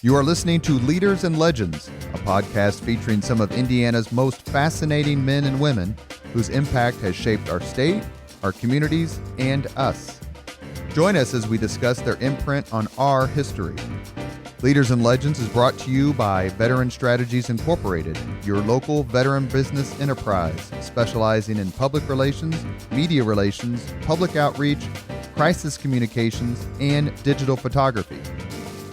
You are listening to Leaders and Legends, a podcast featuring some of Indiana's most fascinating men and women whose impact has shaped our state, our communities, and us. Join us as we discuss their imprint on our history. Leaders and Legends is brought to you by Veteran Strategies Incorporated, your local veteran business enterprise specializing in public relations, media relations, public outreach, crisis communications, and digital photography.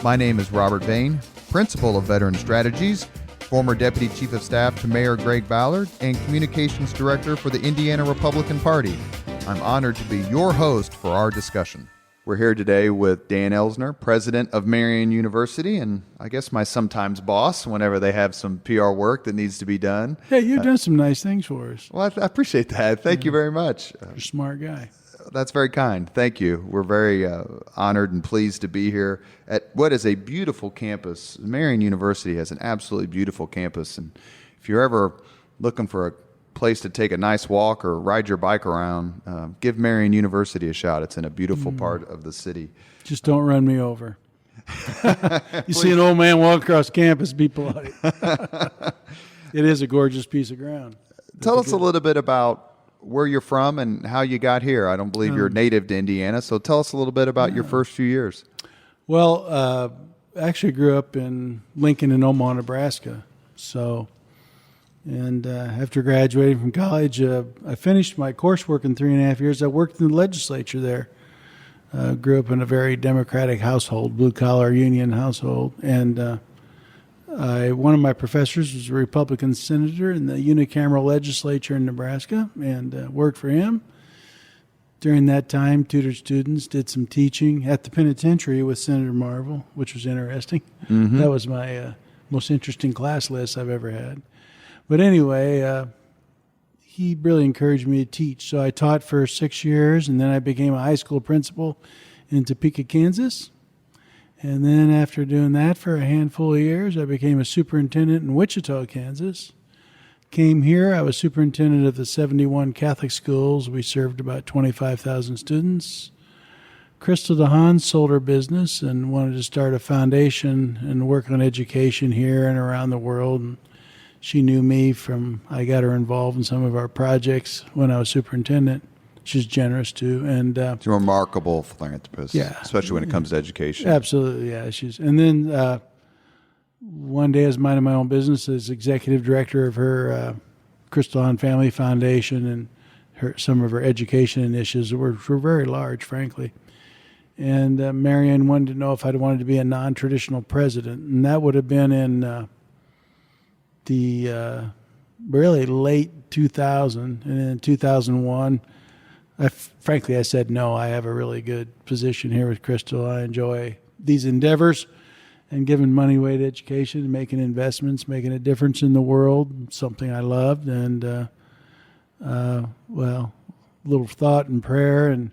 My name is Robert Bain, Principal of Veteran Strategies, former Deputy Chief of Staff to Mayor Greg Ballard, and Communications Director for the Indiana Republican Party. I'm honored to be your host for our discussion. We're here today with Dan Elsener, President of Marian University, and I guess my sometimes boss whenever they have some PR work that needs to be done. Yeah, you've done some nice things for us. Well, I appreciate that. Thank you very much. You're a smart guy. That's very kind. Thank you. We're very honored and pleased to be here at what is a beautiful campus. Marian University has an absolutely beautiful campus, and if you're ever looking for a place to take a nice walk or ride your bike around, give Marian University a shot. It's in a beautiful part of the city. Just don't run me over. You see an old man walk across campus, be polite. It is a gorgeous piece of ground. Tell us a little bit about where you're from and how you got here. I don't believe you're native to Indiana, so tell us a little bit about your first few years. Well, I actually grew up in Lincoln and Omaha, Nebraska. And after graduating from college, I finished my coursework in 3.5 years. I worked in the legislature there. Grew up in a very democratic household, blue-collar union household. And one of my professors was a Republican senator in the unicameral legislature in Nebraska, and worked for him. During that time, tutored students, did some teaching at the penitentiary with Senator Marvel, which was interesting. Mm-hmm. That was my most interesting class list I've ever had. But anyway, he really encouraged me to teach. So I taught for 6 years, and then I became a high school principal in Topeka, Kansas. And then after doing that for a handful of years, I became a superintendent in Wichita, Kansas. Came here, I was superintendent of the 71 Catholic schools. We served about 25,000 students. Crystal DeHaan sold her business and wanted to start a foundation and work on education here and around the world. And she knew me I got her involved in some of our projects when I was superintendent. She's generous too, and she's a remarkable philanthropist, yeah, especially when it comes to education. Absolutely, yeah. And then one day, as minding my own business, as executive director of her Crystal DeHaan Family Foundation and some of her education initiatives were very large, frankly. And Marian wanted to know if I wanted to be a non-traditional president, and that would have been in the really late 2000, and in 2001. Frankly, I said no. I have a really good position here with Crystal. I enjoy these endeavors and giving money away to education, making investments, making a difference in the world, something I loved. And, little thought and prayer and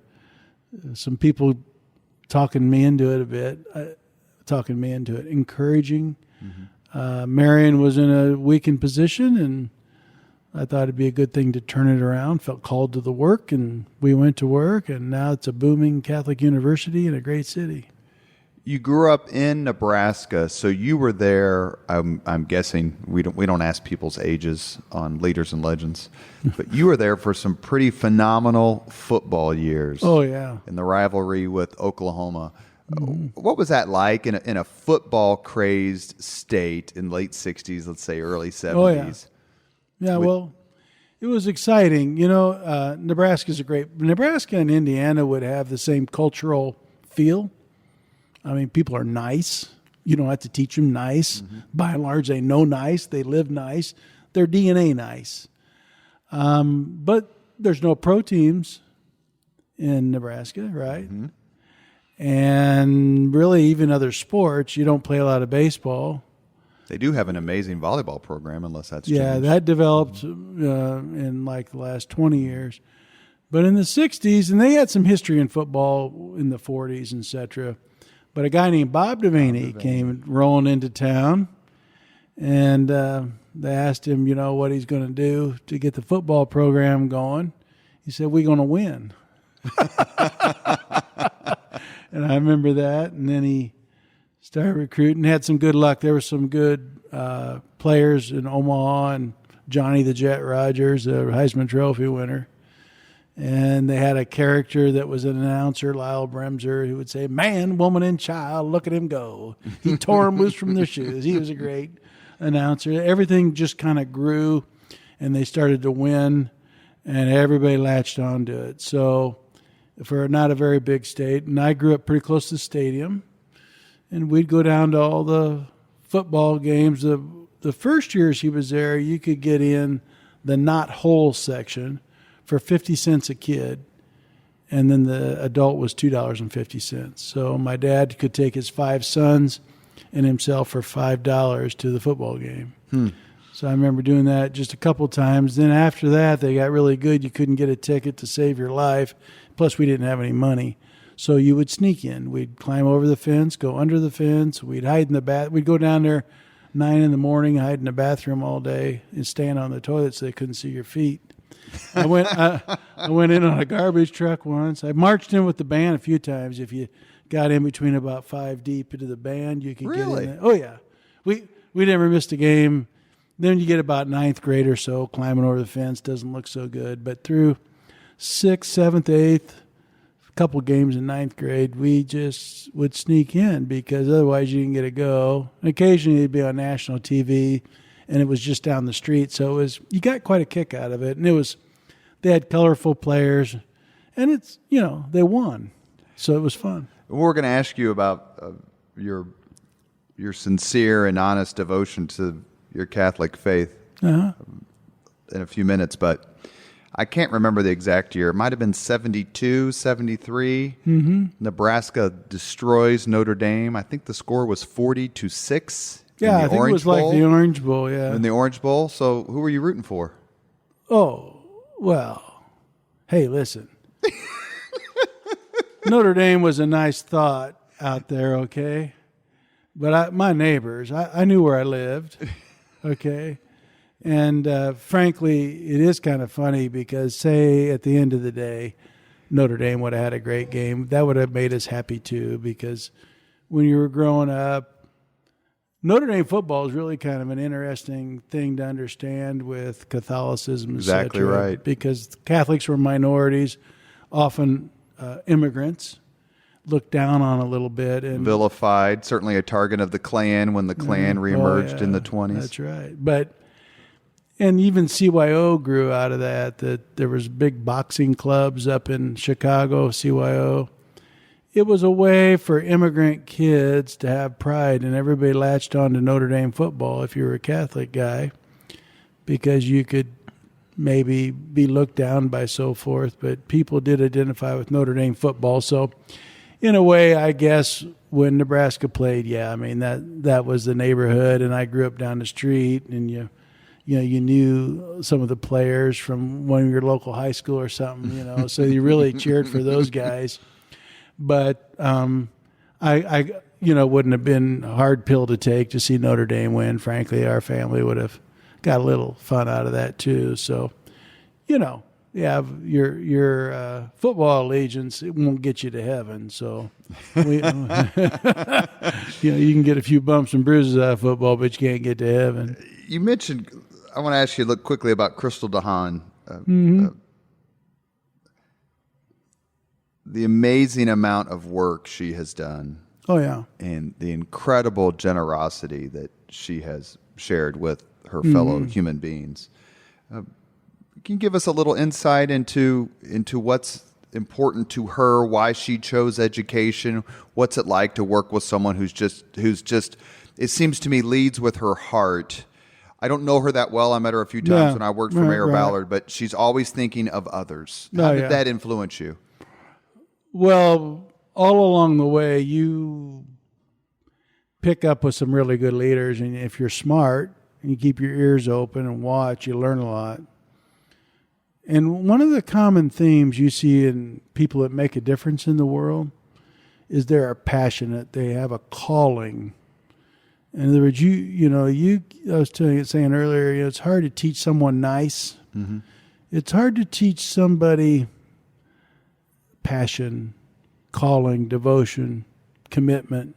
some people talking me into it a bit, encouraging. Mm-hmm. Marian was in a weakened position, and I thought it'd be a good thing to turn it around, felt called to the work, and we went to work, and now it's a booming Catholic university in a great city. You grew up in Nebraska, so you were there. I'm guessing we don't ask people's ages on Leaders and Legends, but you were there for some pretty phenomenal football years. Oh yeah, in the rivalry with Oklahoma. Mm-hmm. What was that like in a football crazed state in late '60s, let's say early '70s? Oh yeah. Yeah, well, it was exciting. You know, Nebraska and Indiana would have the same cultural feel. I mean, people are nice. You don't have to teach them nice. Mm-hmm. By and large, they know nice. They live nice. Their DNA nice. But there's no pro teams in Nebraska, right? Mm-hmm. And really, even other sports, you don't play a lot of baseball. They do have an amazing volleyball program, unless that's changed. Yeah, that developed in like the last 20 years. But in the 60s, and they had some history in football in the 40s, etc. But a guy named Bob Devaney came rolling into town, and they asked him, what he's going to do to get the football program going. He said, "We're going to win." And I remember that. And then he Started recruiting, had some good luck. There were some good players in Omaha, and Johnny the Jet Rogers, a Heisman Trophy winner. And they had a character that was an announcer, Lyle Bremser, who would say, "Man, woman, and child, look at him go. He tore them loose from their shoes." He was a great announcer. Everything just kind of grew, and they started to win, and everybody latched on to it. So for not a very big state, and I grew up pretty close to the stadium, and we'd go down to all the football games. The first years he was there, you could get in the not whole section for 50 cents a kid, and then the adult was $2.50. So my dad could take his 5 sons and himself for $5 to the football game. So I remember doing that just a couple times. Then after that, they got really good. You couldn't get a ticket to save your life. Plus, we didn't have any money. So you would sneak in. We'd climb over the fence, go under the fence. We'd hide in the bath. We'd go down there 9 in the morning, hide in the bathroom all day, and stand on the toilet so they couldn't see your feet. I went in on a garbage truck once. I marched in with the band a few times. If you got in between about 5 deep into the band, you could get in there. Oh, yeah. We never missed a game. Then you get about 9th grade or so, climbing over the fence doesn't look so good. But through 6th, 7th, 8th, a couple games in 9th grade, we just would sneak in because otherwise you didn't get a go. And occasionally it'd be on national TV, and it was just down the street. So you got quite a kick out of it. And they had colorful players, and they won. So it was fun. We're going to ask you about your sincere and honest devotion to your Catholic faith in a few minutes, but I can't remember the exact year. It might have been 72, 73. Nebraska destroys Notre Dame. I think the score was 40-6. Yeah, I think it was like the Orange Bowl, yeah. In the Orange Bowl. So who were you rooting for? Oh, well, hey, listen. Notre Dame was a nice thought out there, okay? But my neighbors, I knew where I lived, okay? And frankly, it is kind of funny because, say, at the end of the day, Notre Dame would have had a great game. That would have made us happy, too, because when you were growing up, Notre Dame football is really kind of an interesting thing to understand with Catholicism. Exactly right. Because Catholics were minorities, often immigrants, looked down on a little bit. And vilified, certainly a target of the Klan when the Klan reemerged in the 20s. That's right. And even CYO grew out of that there was big boxing clubs up in Chicago, CYO. It was a way for immigrant kids to have pride, and everybody latched on to Notre Dame football if you were a Catholic guy, because you could maybe be looked down by so forth, but people did identify with Notre Dame football. So in a way, I guess when Nebraska played, that was the neighborhood, and I grew up down the street, and you knew some of the players from one of your local high school or something, so you really cheered for those guys. But I wouldn't have been a hard pill to take to see Notre Dame win. Frankly, our family would have got a little fun out of that too. So, you have your football allegiance. It won't get you to heaven. So, you can get a few bumps and bruises out of football, but you can't get to heaven. You mentioned. I want to ask you look quickly about Crystal DeHaan. The amazing amount of work she has done. Oh, yeah. And the incredible generosity that she has shared with her fellow human beings. Can you give us a little insight into what's important to her, why she chose education, what's it like to work with someone who's just it seems to me leads with her heart. I don't know her that well. I met her a few times when I worked for Mayor Ballard, but she's always thinking of others. How did that influence you? Well, all along the way, you pick up with some really good leaders, and if you're smart and you keep your ears open and watch, you learn a lot. And one of the common themes you see in people that make a difference in the world is they are passionate. They have a calling. In other words, I was saying earlier, it's hard to teach someone nice. Mm-hmm. It's hard to teach somebody passion, calling, devotion, commitment,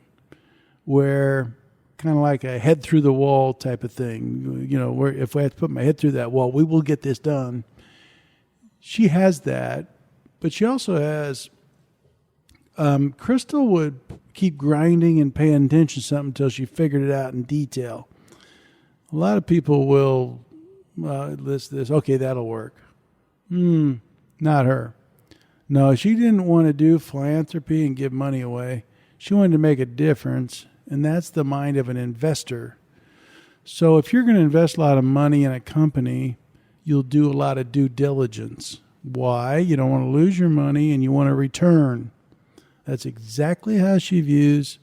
where kind of like a head through the wall type of thing. You know, where if I have to put my head through that wall, we will get this done. She has that, but she also has. Crystal would keep grinding and paying attention to something until she figured it out in detail. A lot of people will list this. Okay, that'll work. Not her. No, she didn't want to do philanthropy and give money away. She wanted to make a difference, and that's the mind of an investor. So if you're going to invest a lot of money in a company, you'll do a lot of due diligence. Why? You don't want to lose your money, and you want a return. That's exactly how she views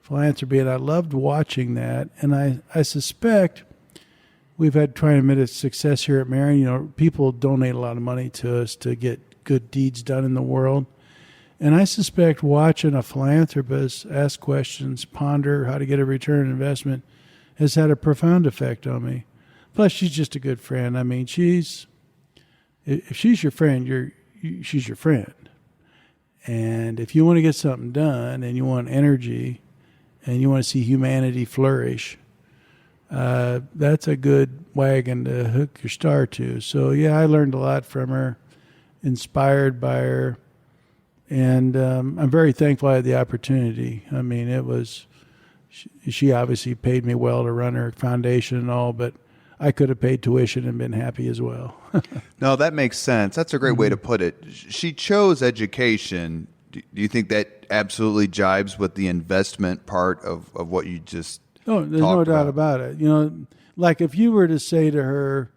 philanthropy, and I loved watching that. And I suspect we've had trying to admit success here at Marian. You know, people donate a lot of money to us to get good deeds done in the world. And I suspect watching a philanthropist ask questions, ponder how to get a return on investment has had a profound effect on me. Plus, she's just a good friend. I mean, if she's your friend, she's your friend. And if you want to get something done and you want energy and you want to see humanity flourish, that's a good wagon to hook your star to. So, yeah, I learned a lot from her, inspired by her, and I'm very thankful I had the opportunity. I mean, she obviously paid me well to run her foundation and all, but I could have paid tuition and been happy as well. No, that makes sense. That's a great way to put it. She chose education. Do you think that absolutely jibes with the investment part of what you just there's no doubt about it. You know, like if you were to say to her,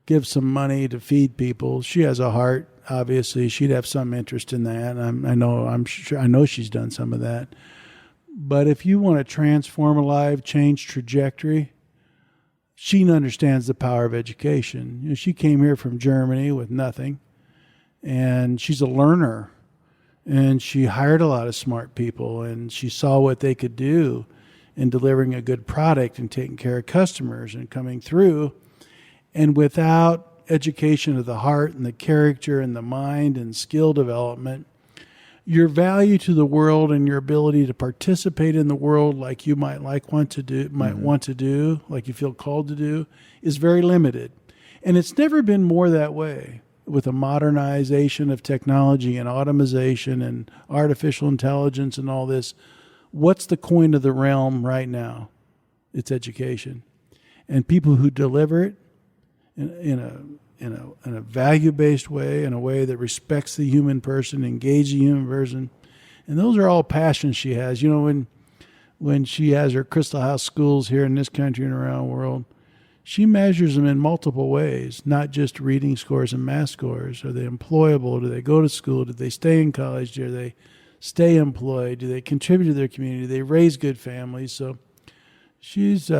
give some money to feed people, she has a heart. Obviously, she'd have some interest in that. I know she's done some of that. But if you want to transform a life, change trajectory, she understands the power of education. You know, she came here from Germany with nothing, and she's a learner. And she hired a lot of smart people, and she saw what they could do in delivering a good product and taking care of customers and coming through. And without education of the heart and the character and the mind and skill development, your value to the world and your ability to participate in the world like you might want to do, like you feel called to do, is very limited. And it's never been more that way with the modernization of technology and automation and artificial intelligence and all this. What's the coin of the realm right now? It's education. And people who deliver it in a value-based way, in a way that respects the human person, engages the human person. And those are all passions she has. You know, when she has her Crystal House schools here in this country and around the world, she measures them in multiple ways, not just reading scores and math scores. Are they employable? Do they go to school? Do they stay in college? Do they stay employed? Do they contribute to their community? Do they raise good families? So she's,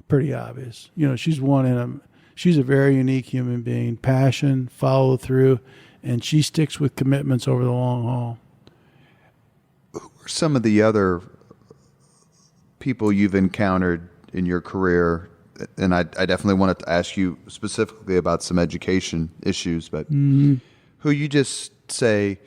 pretty obvious. You know, she's a very unique human being, passion, follow through, and she sticks with commitments over the long haul. Who are some of the other people you've encountered in your career? And I definitely wanted to ask you specifically about some education issues, but who you just say,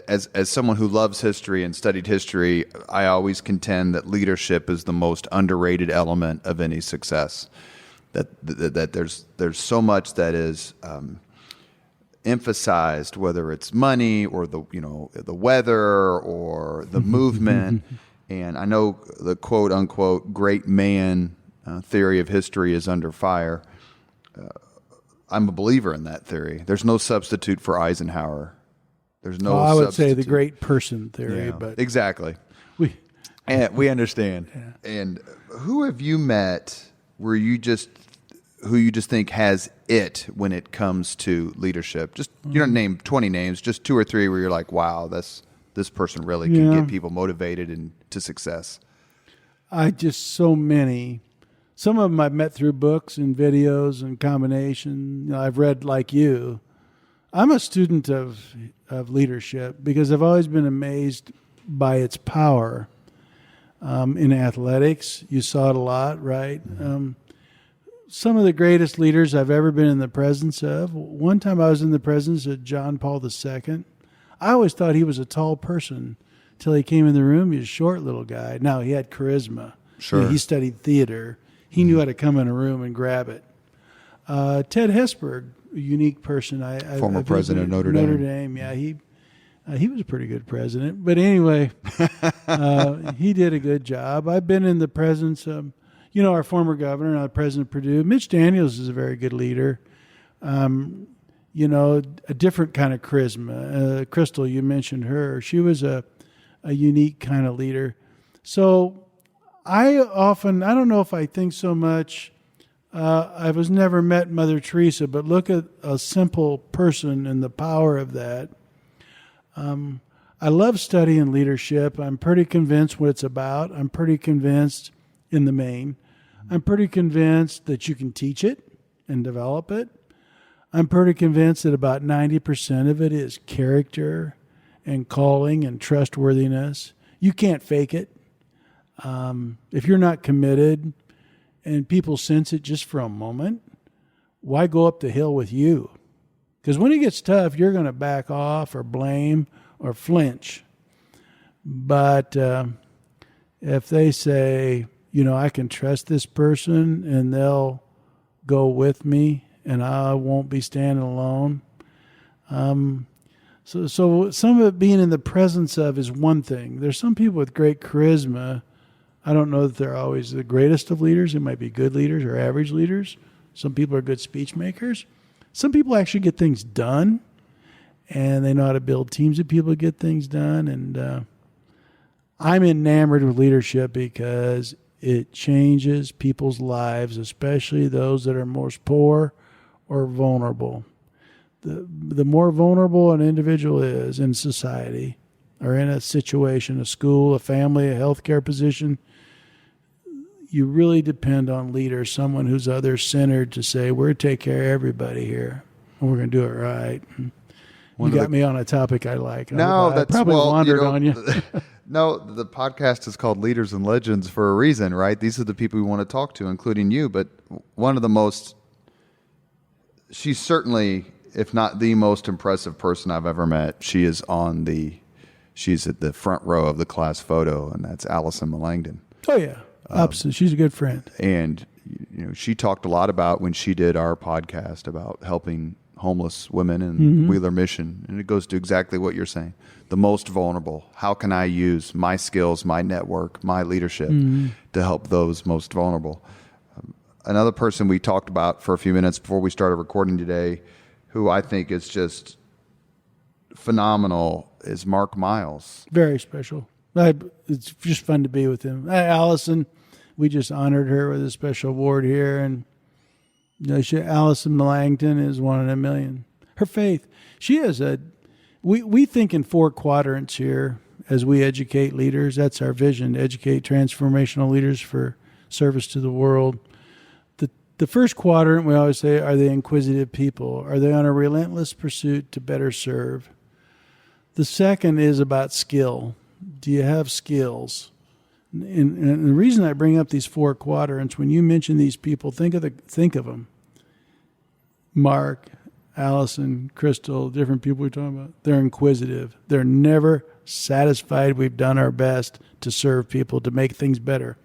as someone who loves history and studied history, I always contend that leadership is the most underrated element of any success. That there's so much that is emphasized, whether it's money or the weather or the movement. And I know the quote unquote great man theory of history is under fire. I'm a believer in that theory. There's no substitute for Eisenhower. There's no. I would say the great person theory, yeah, but exactly. We understand. Yeah. And who have you met who you just think has it when it comes to leadership? Just you don't name 20 names, just 2 or 3 where you're like, wow, this person really can get people motivated and to success. So many. Some of them I've met through books and videos and combination. You know, I've read like you. I'm a student of leadership because I've always been amazed by its power. In athletics, you saw it a lot, right? Some of the greatest leaders I've ever been in the presence of. One time I was in the presence of John Paul II. I always thought he was a tall person. till he came in the room. He was a short little guy. Now, he had charisma. Sure. He studied theater. He knew how to come in a room and grab it. Ted Hesburgh, a unique person. Former president of Notre Dame. Yeah, he was a pretty good president. But anyway, he did a good job. I've been in the presence of, our former governor, now President Perdue. Mitch Daniels is a very good leader. A different kind of charisma. Crystal, you mentioned her. She was a unique kind of leader. So I don't know if I think so much. I was never met Mother Teresa, but look at a simple person and the power of that. I love studying leadership. I'm pretty convinced what it's about. I'm pretty convinced in the main. I'm pretty convinced that you can teach it and develop it. I'm pretty convinced that about 90% of it is character and calling and trustworthiness. You can't fake it. If you're not committed and people sense it just for a moment, why go up the hill with you? Because when it gets tough, you're going to back off or blame or flinch. But if they say, I can trust this person and they'll go with me and I won't be standing alone. So some of it being in the presence of is one thing. There's some people with great charisma. I don't know that they're always the greatest of leaders. They might be good leaders or average leaders. Some people are good speech makers. Some people actually get things done, and they know how to build teams of people to get things done. And I'm enamored with leadership because it changes people's lives, especially those that are most poor or vulnerable. The more vulnerable an individual is in society or in a situation, a school, a family, a healthcare position, you really depend on leaders, someone who's other-centered to say, we're going to take care of everybody here, and we're going to do it right. You got me on a topic I like. I probably wandered on you. No, the podcast is called Leaders and Legends for a reason, right? These are the people we want to talk to, including you. But one of the most, she's certainly, if not the most impressive person I've ever met. She's at the front row of the class photo, and that's Allison Millangton. Oh, yeah. Absolutely. She's a good friend. And, she talked a lot about when she did our podcast about helping homeless women and Wheeler Mission. And it goes to exactly what you're saying. The most vulnerable. How can I use my skills, my network, my leadership to help those most vulnerable? Another person we talked about for a few minutes before we started recording today, who I think is just phenomenal, is Mark Miles. Very special. It's just fun to be with him. Allison, we just honored her with a special award here, and Allison Millangton is one in a million. Her faith, she has we think in 4 quadrants here as we educate leaders. That's our vision: to educate transformational leaders for service to the world. The first quadrant, we always say, are they inquisitive people? Are they on a relentless pursuit to better serve? The second is about skill. Do you have skills? And the reason I bring up these 4 quadrants, when you mention these people, think of them. Mark, Allison, Crystal, different people we're talking about. They're inquisitive. They're never satisfied. We've done our best to serve people, to make things better.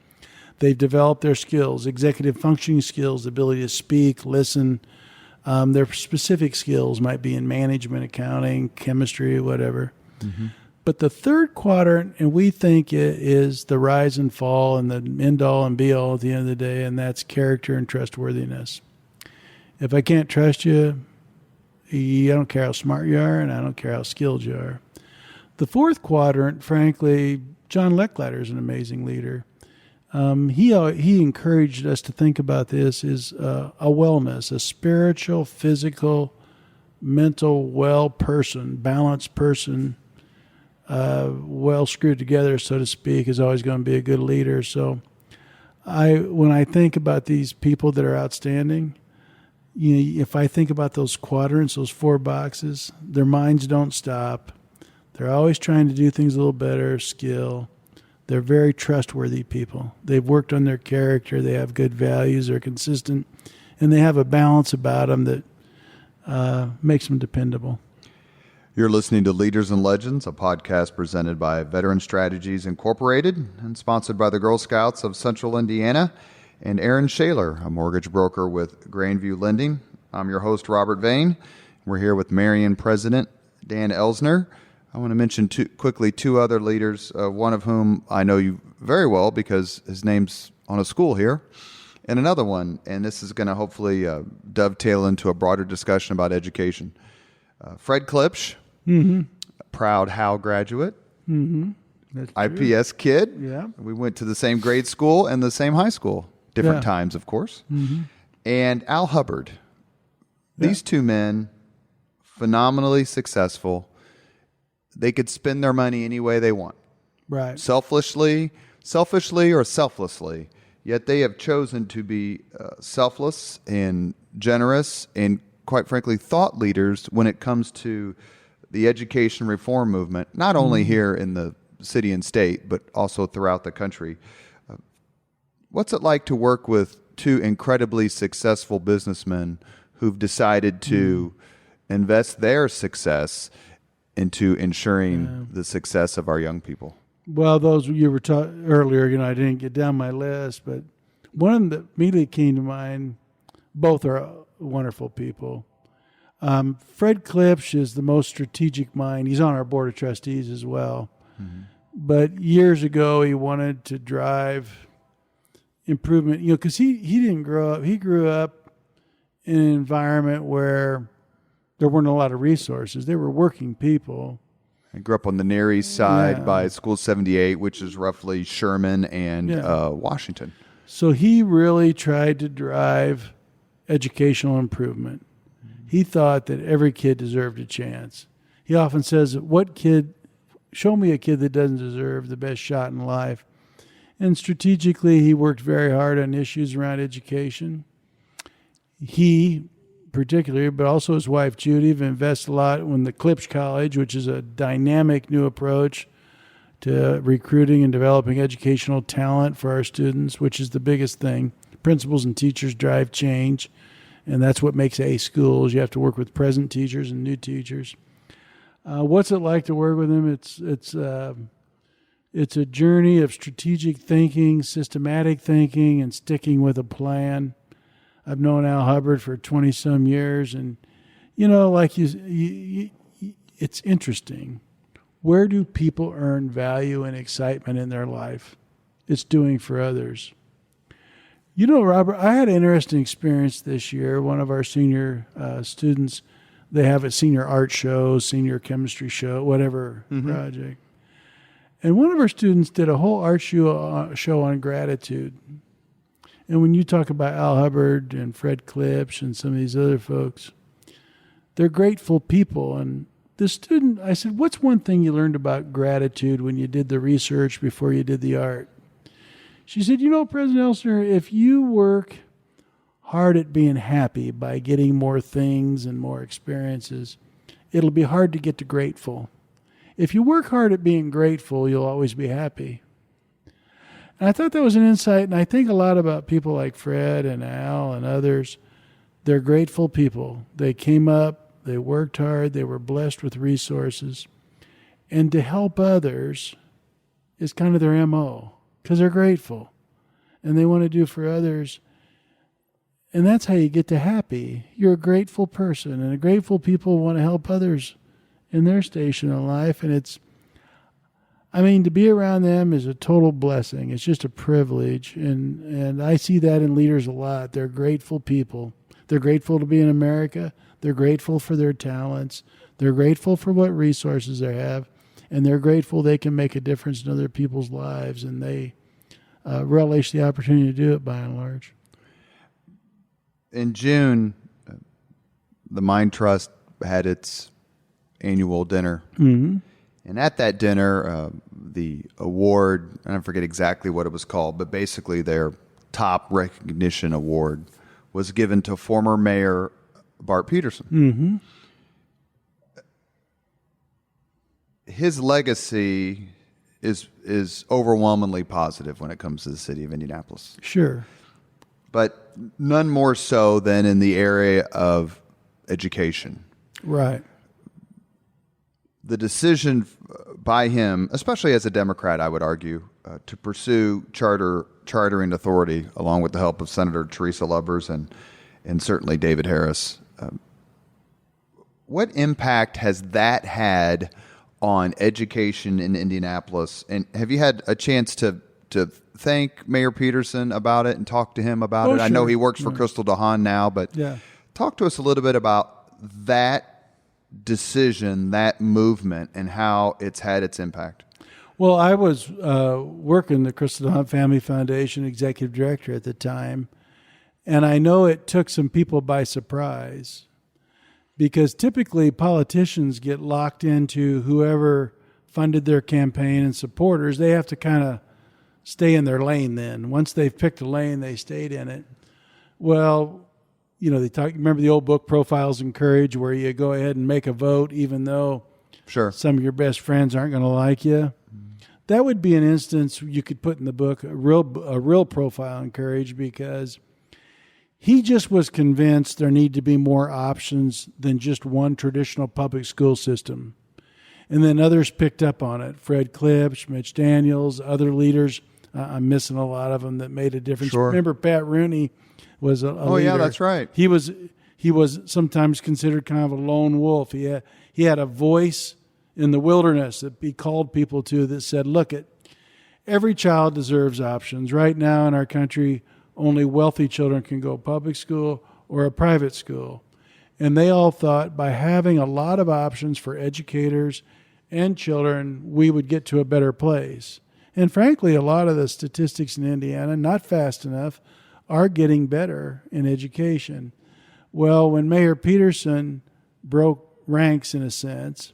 They've developed their skills, executive functioning skills, the ability to speak, listen. Their specific skills might be in management, accounting, chemistry, whatever. But the third quadrant, and we think it is the rise and fall and the end all and be all at the end of the day, and that's character and trustworthiness. If I can't trust you, I don't care how smart you are, and I don't care how skilled you are. The fourth quadrant, frankly, John Lecklatter is an amazing leader. He encouraged us to think about this as a wellness, a spiritual, physical, mental, balanced person, well screwed together, so to speak, is always going to be a good leader. So when I think about these people that are outstanding, if I think about those quadrants, those 4 boxes, their minds don't stop. They're always trying to do things a little better, skill. They're very trustworthy people. They've worked on their character. They have good values. They're consistent. And they have a balance about them that makes them dependable. You're listening to Leaders and Legends, a podcast presented by Veteran Strategies Incorporated and sponsored by the Girl Scouts of Central Indiana and Aaron Shaler, a mortgage broker with Grandview Lending. I'm your host, Robert Vane. We're here with Marian President Dan Elsener. I want to mention quickly two other leaders, one of whom I know you very well because his name's on a school here, and another one, and this is going to hopefully dovetail into a broader discussion about education. Fred Klipsch, proud Howe graduate, IPS kid. Yeah. We went to the same grade school and the same high school, different times, of course. And Al Hubbard. These two men, phenomenally successful. They could spend their money any way they want. Right. Selfishly or selflessly. Yet they have chosen to be selfless and generous and, quite frankly, thought leaders when it comes to the education reform movement, not only here in the city and state, but also throughout the country. What's it like to work with two incredibly successful businessmen who've decided to invest their success into ensuring the success of our young people? Well, those you were talking earlier, I didn't get down my list, but one that immediately came to mind, both are wonderful people. Fred Klipsch is the most strategic mind. He's on our board of trustees as well. But years ago, he wanted to drive improvement, because he didn't grow up. He grew up in an environment where there weren't a lot of resources. They were working people. I grew up on the Near East Side by School 78, which is roughly Sherman and Washington. So he really tried to drive educational improvement. He thought that every kid deserved a chance. He often says, show me a kid that doesn't deserve the best shot in life. And strategically, he worked very hard on issues around education. He, particularly, but also his wife, Judy, have invested a lot in the Klipsch College, which is a dynamic new approach to recruiting and developing educational talent for our students, which is the biggest thing. Principals and teachers drive change. And that's what makes A schools. You have to work with present teachers and new teachers. What's it like to work with them? It's a journey of strategic thinking, systematic thinking, and sticking with a plan. I've known Al Hubbard for 20-some years, and it's interesting. Where do people earn value and excitement in their life? It's doing for others. Robert, I had an interesting experience this year. One of our senior students, they have a senior art show, senior chemistry show, whatever project. And one of our students did a whole art show on gratitude. And when you talk about Al Hubbard and Fred Klipsch and some of these other folks, they're grateful people. And the student, I said, what's one thing you learned about gratitude when you did the research before you did the art? She said, President Elsener, if you work hard at being happy by getting more things and more experiences, it'll be hard to get to grateful. If you work hard at being grateful, you'll always be happy. And I thought that was an insight, and I think a lot about people like Fred and Al and others. They're grateful people. They came up, they worked hard, they were blessed with resources. And to help others is kind of their MO. Because they're grateful and they want to do for others. And that's how you get to happy. You're a grateful person, and grateful people want to help others in their station in life. And to be around them is a total blessing. It's just a privilege. And I see that in leaders a lot. They're grateful people. They're grateful to be in America. They're grateful for their talents. They're grateful for what resources they have. And they're grateful they can make a difference in other people's lives, and they relish the opportunity to do it by and large. In June, the Mind Trust had its annual dinner. And at that dinner, the award, I don't forget exactly what it was called, but basically their top recognition award was given to former Mayor Bart Peterson. His legacy is overwhelmingly positive when it comes to the city of Indianapolis. Sure. But none more so than in the area of education. Right. the decision by him, especially as a Democrat, I would argue, to pursue chartering authority, along with the help of Senator Teresa Lubbers and certainly David Harris. What impact has that had on education in Indianapolis? And have you had a chance to thank Mayor Peterson about it and talk to him about it? Sure. I know he works for Crystal DeHaan now, but talk to us a little bit about that decision, that movement, and how it's had its impact. Well, I was working the Crystal DeHaan Family Foundation executive director at the time, and I know it took some people by surprise, because typically politicians get locked into whoever funded their campaign and supporters. They have to kind of stay in their lane then. Once they've picked a lane, they stayed in it. Well, you know, remember the old book, Profiles in Courage, where you go ahead and make a vote even though some of your best friends aren't going to like you. That would be an instance you could put in the book, a real profile in courage, because he just was convinced there need to be more options than just one traditional public school system. And then others picked up on it. Fred Klipsch, Mitch Daniels, other leaders. I'm missing a lot of them that made a difference. Sure. Remember, Pat Rooney was a leader. Yeah, that's right. He was sometimes considered kind of a lone wolf. He had a voice in the wilderness that he called people to that said, look, every child deserves options. Right now in our country, only wealthy children can go public school or a private school. And they all thought by having a lot of options for educators and children, we would get to a better place. And frankly, a lot of the statistics in Indiana, not fast enough, are getting better in education. Well, when Mayor Peterson broke ranks in a sense,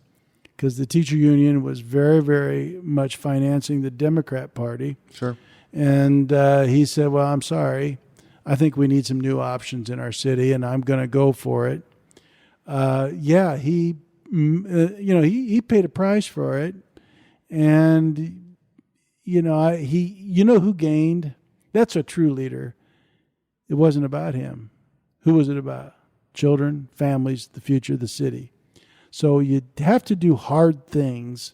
because the teacher union was very, very much financing the Democrat Party. Sure. And he said, well, I'm sorry. I think we need some new options in our city, and I'm going to go for it. He paid a price for it. And, who gained? That's a true leader. It wasn't about him. Who was it about? Children, families, the future of the city. So you have to do hard things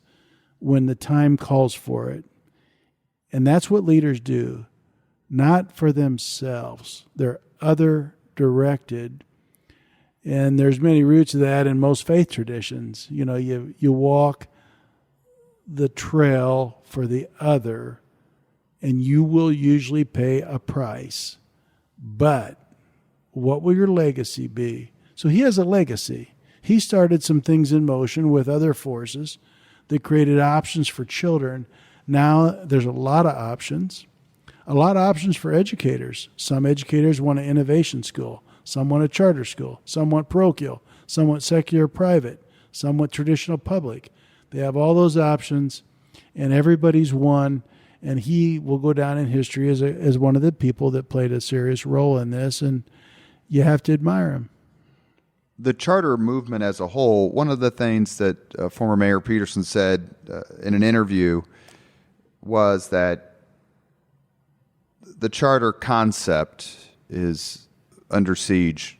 when the time calls for it. And that's what leaders do, not for themselves. They're other directed. And there's many roots of that in most faith traditions. You know, you walk the trail for the other, and you will usually pay a price. But what will your legacy be? So he has a legacy. He started some things in motion with other forces that created options for children. Now there's a lot of options for educators. Some educators want an innovation school. Some want a charter school. Some want parochial. Some want secular private. Some want traditional public. They have all those options, and everybody's won. And he will go down in history as one of the people that played a serious role in this, and you have to admire him. The charter movement as a whole, one of the things that former Mayor Peterson said in an interview was that the charter concept is under siege.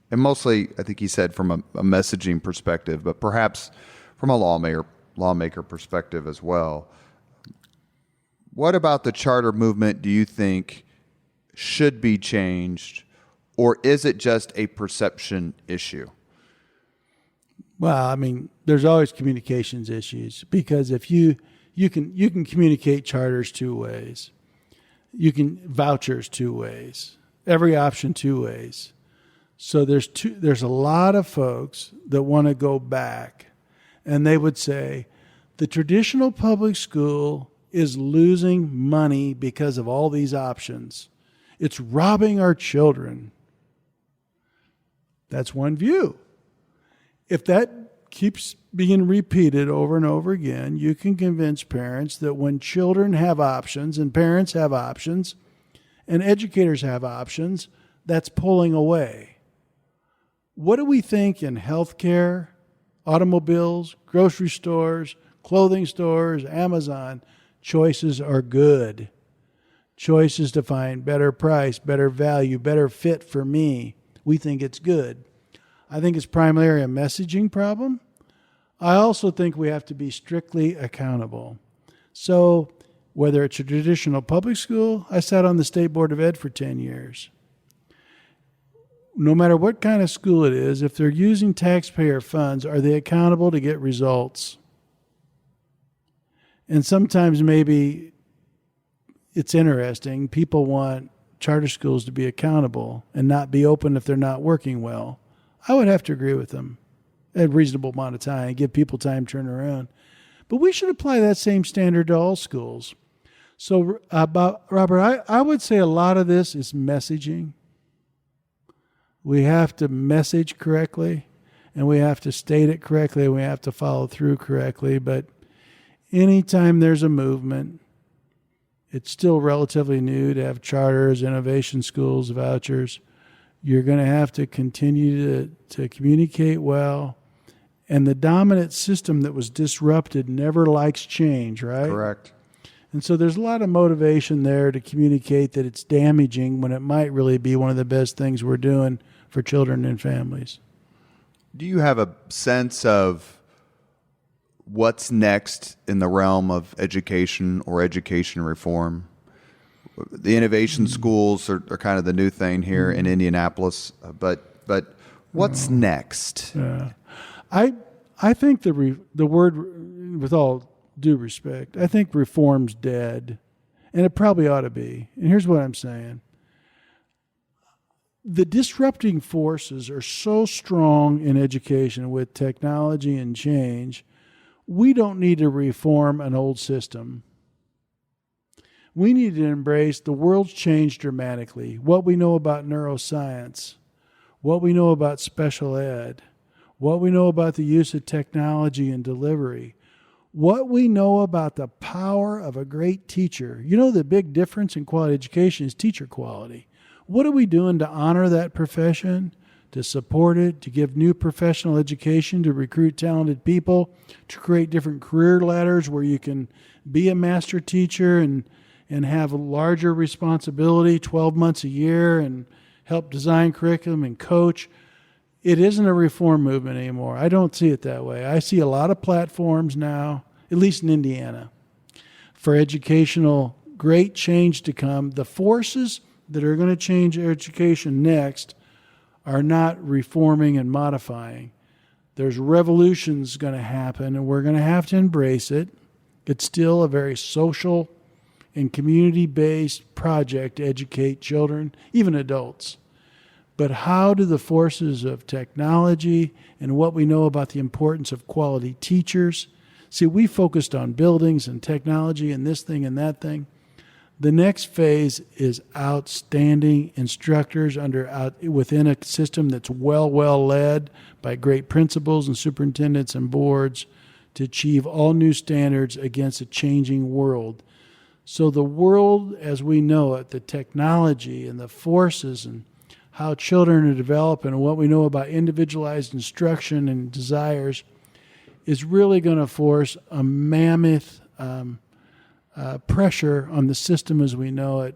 And mostly, I think he said from a messaging perspective, but perhaps from a lawmaker perspective as well. What about the charter movement do you think should be changed, or is it just a perception issue? Well, I mean, there's always communications issues, because if you can communicate charters two ways. You can vouchers two ways. Every option two ways. So there's a lot of folks that want to go back, and they would say the traditional public school is losing money because of all these options. It's robbing our children. That's one view. If that keeps being repeated over and over again, you can convince parents that when children have options and parents have options and educators have options, that's pulling away. What do we think in healthcare, automobiles, grocery stores, clothing stores, Amazon? Choices are good. Choices to find better price, better value, better fit for me. We think it's good. I think it's primarily a messaging problem. I also think we have to be strictly accountable. So whether it's a traditional public school, I sat on the State Board of Ed for 10 years. No matter what kind of school it is, if they're using taxpayer funds, are they accountable to get results? And sometimes maybe it's interesting. People want charter schools to be accountable and not be open if they're not working well. I would have to agree with them a reasonable amount of time, give people time to turn around. But we should apply that same standard to all schools. So, Robert, I would say a lot of this is messaging. We have to message correctly, and we have to state it correctly, and we have to follow through correctly. But anytime there's a movement, it's still relatively new to have charters, innovation schools, vouchers. You're going to have to continue to communicate well. And the dominant system that was disrupted never likes change, right? Correct. And so there's a lot of motivation there to communicate that it's damaging when it might really be one of the best things we're doing for children and families. Do you have a sense of what's next in the realm of education or education reform? The innovation schools are kind of the new thing here in Indianapolis, but what's next? I think the word, with all due respect, I think reform's dead, and it probably ought to be. And here's what I'm saying. The disrupting forces are so strong in education with technology and change, we don't need to reform an old system. We need to embrace the world's changed dramatically. What we know about neuroscience, what we know about special ed, what we know about the use of technology and delivery, what we know about the power of a great teacher. You know, the big difference in quality education is teacher quality. What are we doing to honor that profession, to support it, to give new professional education, to recruit talented people, to create different career ladders where you can be a master teacher and have a larger responsibility 12 months a year and help design curriculum and coach? It isn't a reform movement anymore. I don't see it that way. I see a lot of platforms now, at least in Indiana, for educational great change to come. The forces that are going to change education next are not reforming and modifying. There's revolutions going to happen, and we're going to have to embrace it. It's still a very social and community-based project to educate children, even adults. But how do the forces of technology and what we know about the importance of quality teachers? See, we focused on buildings and technology and this thing and that thing. The next phase is outstanding instructors within a system that's well led by great principals and superintendents and boards to achieve all new standards against a changing world. So the world as we know it, the technology and the forces and how children are developing and what we know about individualized instruction and desires is really going to force a mammoth pressure on the system as we know it.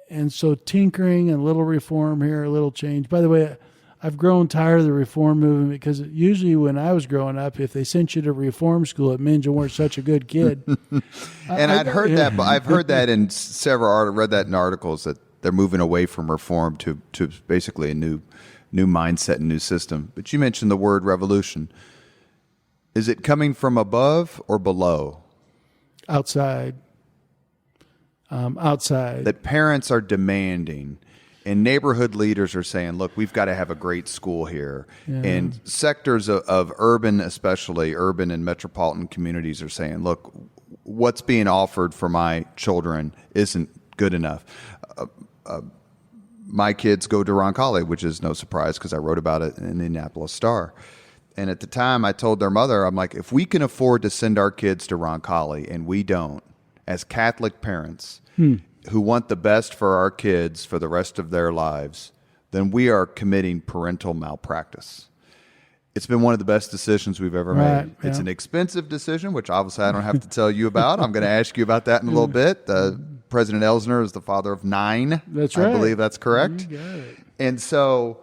And so tinkering and a little reform here, a little change. By the way, I've grown tired of the reform movement because usually when I was growing up, if they sent you to reform school, it meant you weren't such a good kid. And I'd heard that, but I've heard that in read that in articles that they're moving away from reform to basically a new mindset and new system. But you mentioned the word revolution. Is it coming from above or below? Outside. That parents are demanding, and neighborhood leaders are saying, look, we've got to have a great school here. Yeah. And sectors of urban, especially urban and metropolitan communities, are saying, look, what's being offered for my children isn't good enough. My kids go to Roncalli, which is no surprise because I wrote about it in the Indianapolis Star. And at the time, I told their mother, I'm like, if we can afford to send our kids to Roncalli, and we don't, as Catholic parents who want the best for our kids for the rest of their lives, then we are committing parental malpractice. It's been one of the best decisions we've ever made. Yeah. It's an expensive decision, which obviously I don't have to tell you about. I'm going to ask you about that in a little bit. President Elsener is the father of 9. That's right. I believe that's correct. You got it. And so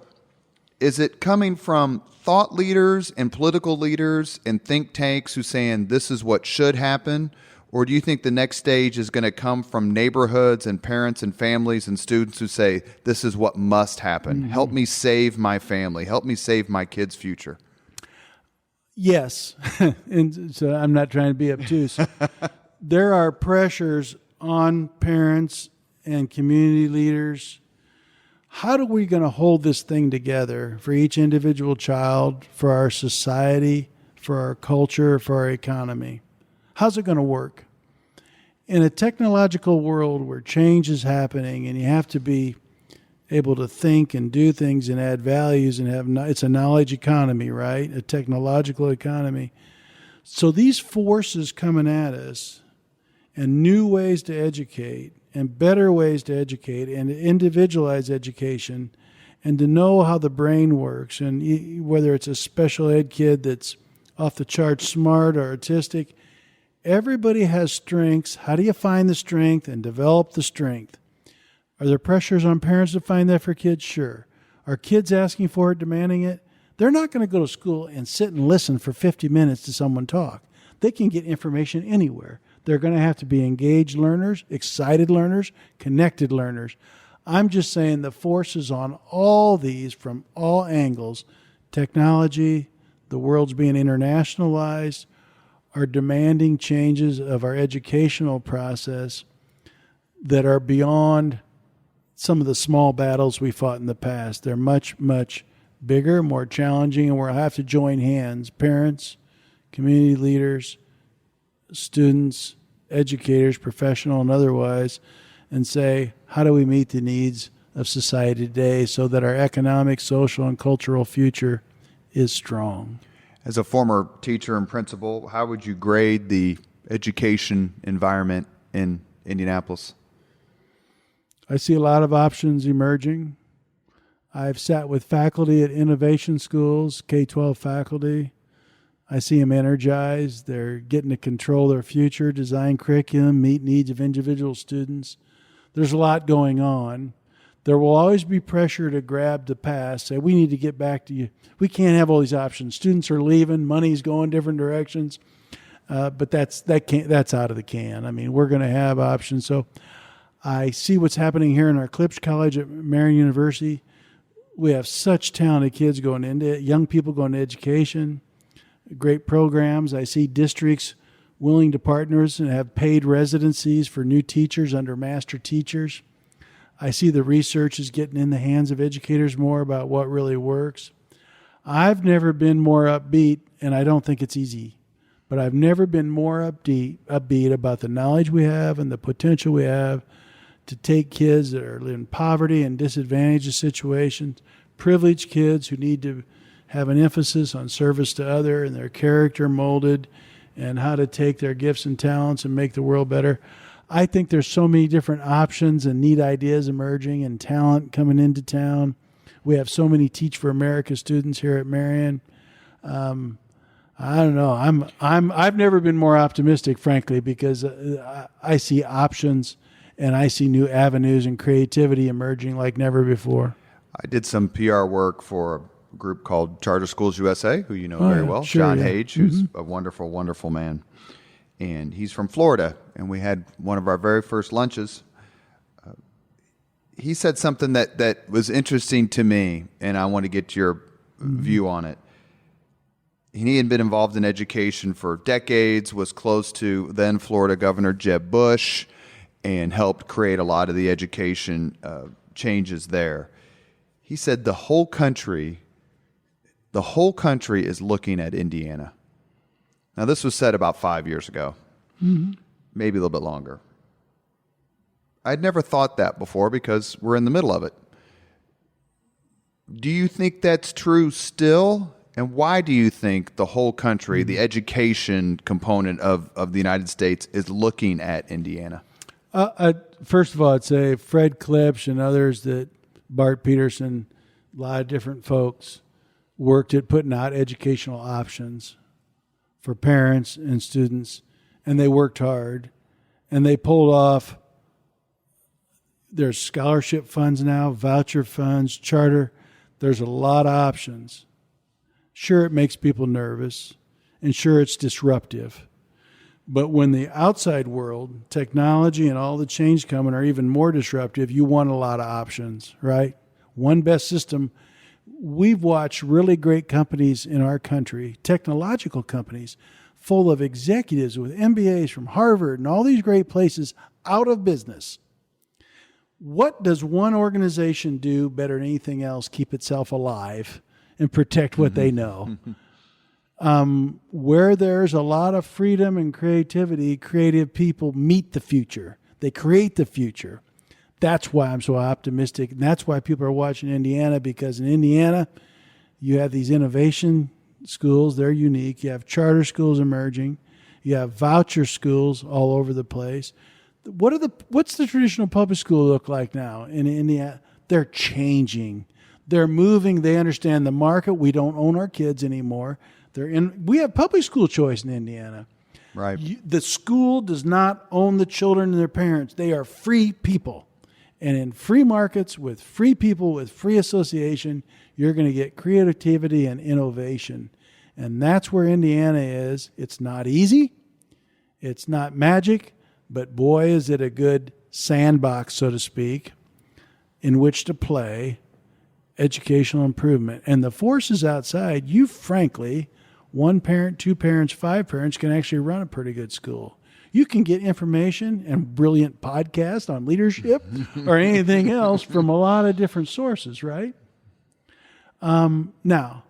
Is it coming from thought leaders and political leaders and think tanks who saying this is what should happen? Or do you think the next stage is going to come from neighborhoods and parents and families and students who say, this is what must happen? Mm-hmm. Help me save my family. Help me save my kids' future. Yes. And so I'm not trying to be obtuse. There are pressures on parents and community leaders. How are we going to hold this thing together for each individual child, for our society, for our culture, for our economy? How's it going to work? In a technological world where change is happening and you have to be able to think and do things and add values and it's a knowledge economy, right? A technological economy. So these forces coming at us and new ways to educate and better ways to educate and to individualize education and to know how the brain works, and whether it's a special ed kid that's off the charts smart or autistic, everybody has strengths. How do you find the strength and develop the strength? Are there pressures on parents to find that for kids? Sure. Are kids asking for it, demanding it? They're not going to go to school and sit and listen for 50 minutes to someone talk. They can get information anywhere. They're going to have to be engaged learners, excited learners, connected learners. I'm just saying the forces on all these from all angles, technology, the world's being internationalized, are demanding changes of our educational process that are beyond some of the small battles we fought in the past. They're much, much bigger, more challenging, and we'll have to join hands, parents, community leaders, students, educators, professional and otherwise, and say, how do we meet the needs of society today so that our economic, social, and cultural future is strong? As a former teacher and principal, how would you grade the education environment in Indianapolis? I see a lot of options emerging. I've sat with faculty at innovation schools, K-12 faculty. I see them energized. They're getting to control their future, design curriculum, meet needs of individual students. There's a lot going on. There will always be pressure to grab the past, say, we need to get back to you. We can't have all these options. Students are leaving, money's going different directions, but that's out of the can. I mean, we're going to have options. So I see what's happening here in our Klipsch College at Marian University. We have such talented kids going into it, young people going to education, great programs. I see districts willing to partner and have paid residencies for new teachers under master teachers. I see the research is getting in the hands of educators more about what really works. I've never been more upbeat, and I don't think it's easy, but I've never been more upbeat about the knowledge we have and the potential we have to take kids that are in poverty and disadvantaged situations, privileged kids who need to have an emphasis on service to other and their character molded and how to take their gifts and talents and make the world better. I think there's so many different options and neat ideas emerging and talent coming into town. We have so many Teach for America students here at Marian. I don't know. I've never been more optimistic, frankly, because I see options and I see new avenues and creativity emerging like never before. I did some PR work for a group called Charter Schools USA, who you know very well, sure, John Hage, who's a wonderful, wonderful man. And he's from Florida, and we had one of our very first lunches. He said something that was interesting to me, and I want to get your view on it. He had been involved in education for decades, was close to then Florida Governor Jeb Bush, and helped create a lot of the education changes there. He said the whole country is looking at Indiana. Now, this was said about 5 years ago, maybe a little bit longer. I'd never thought that before because we're in the middle of it. Do you think that's true still? And why do you think the whole country, the education component of the United States, is looking at Indiana? First of all, I'd say Fred Klipsch and others, that Bart Peterson, a lot of different folks, worked at putting out educational options for parents and students, and they worked hard, and they pulled off. There's scholarship funds now, voucher funds, charter. There's a lot of options. Sure, it makes people nervous, and sure, it's disruptive. But when the outside world, technology and all the change coming are even more disruptive, you want a lot of options, right? One best system. We've watched really great companies in our country, technological companies, full of executives with MBAs from Harvard and all these great places out of business. What does one organization do better than anything else? Keep itself alive and protect what they know. Where there's a lot of freedom and creativity, creative people meet the future. They create the future. That's why I'm so optimistic. And that's why people are watching Indiana, because in Indiana, you have these innovation schools. They're unique. You have charter schools emerging. You have voucher schools all over the place. What's the traditional public school look like now in Indiana? They're changing. They're moving. They understand the market. We don't own our kids anymore. We have public school choice in Indiana. Right. The school does not own the children and their parents. They are free people. And in free markets with free people, with free association, you're going to get creativity and innovation. And that's where Indiana is. It's not easy. It's not magic. But boy, is it a good sandbox, so to speak, in which to play educational improvement. And the forces outside, you frankly, one parent, two parents, five parents can actually run a pretty good school. You can get information and brilliant podcasts on leadership or anything else from a lot of different sources, right? Now,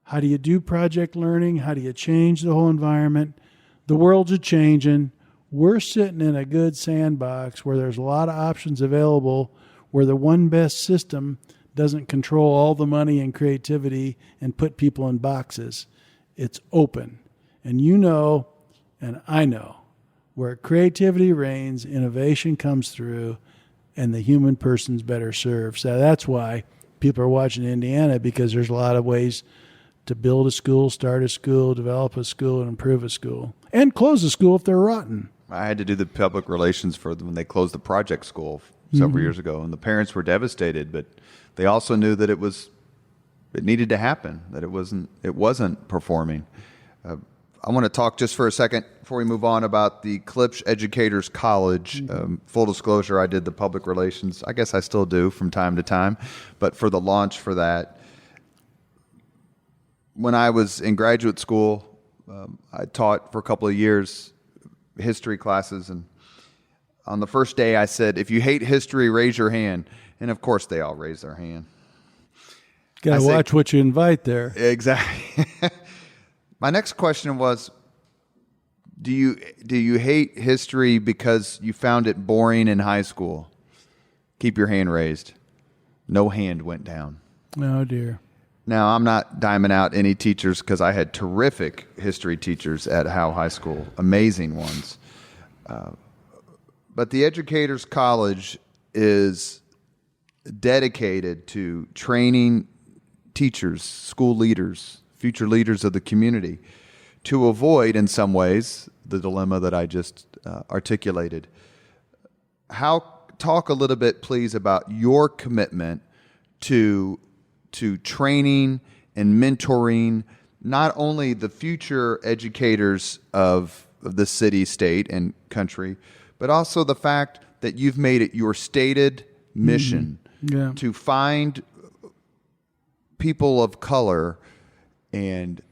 how do you do project learning? How do you change the whole environment? The world's changing. We're sitting in a good sandbox where there's a lot of options available, where the one best system doesn't control all the money and creativity and put people in boxes. It's open. And you know, and I know, where creativity reigns, innovation comes through, and the human person's better served. So that's why people are watching Indiana, because there's a lot of ways to build a school, start a school, develop a school, and improve a school. And close a school if they're rotten. I had to do the public relations for when they closed the project school several years ago, and the parents were devastated, but they also knew that it needed to happen, that it wasn't performing. I want to talk just for a second before we move on about the Klipsch Educators College. Full disclosure, I did the public relations. I guess I still do from time to time, but for the launch for that, when I was in graduate school, I taught for a couple of years history classes, and on the first day I said, if you hate history, raise your hand. And of course they all raised their hand. Got to watch what you invite there. Exactly. My next question was, do you hate history because you found it boring in high school? Keep your hand raised. No hand went down. Oh, dear. Now, I'm not diming out any teachers, because I had terrific history teachers at Howe High School, amazing ones. But the Educators College is dedicated to training teachers, school leaders, future leaders of the community, to avoid, in some ways, the dilemma that I just articulated. Talk a little bit, please, about your commitment to training and mentoring not only the future educators of the city, state, and country, but also the fact that you've made it your stated mission to find people of color and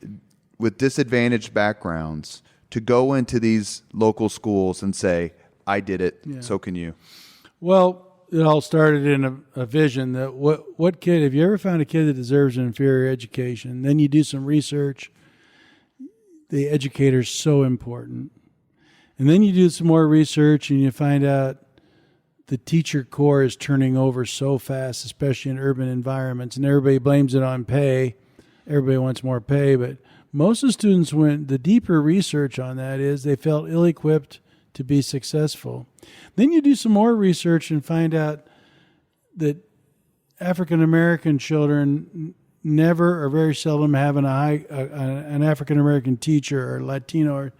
with disadvantaged backgrounds to go into these local schools and say, I did it, so can you. Well, it all started in a vision that what kid, have you ever found a kid that deserves an inferior education? Then you do some research. The educator's so important. And then you do some more research and you find out the teacher corps is turning over so fast, especially in urban environments, and everybody blames it on pay. Everybody wants more pay, but most of the students the deeper research on that is they felt ill-equipped to be successful. Then you do some more research and find out that African-American children never or very seldom have an African-American teacher or Latino.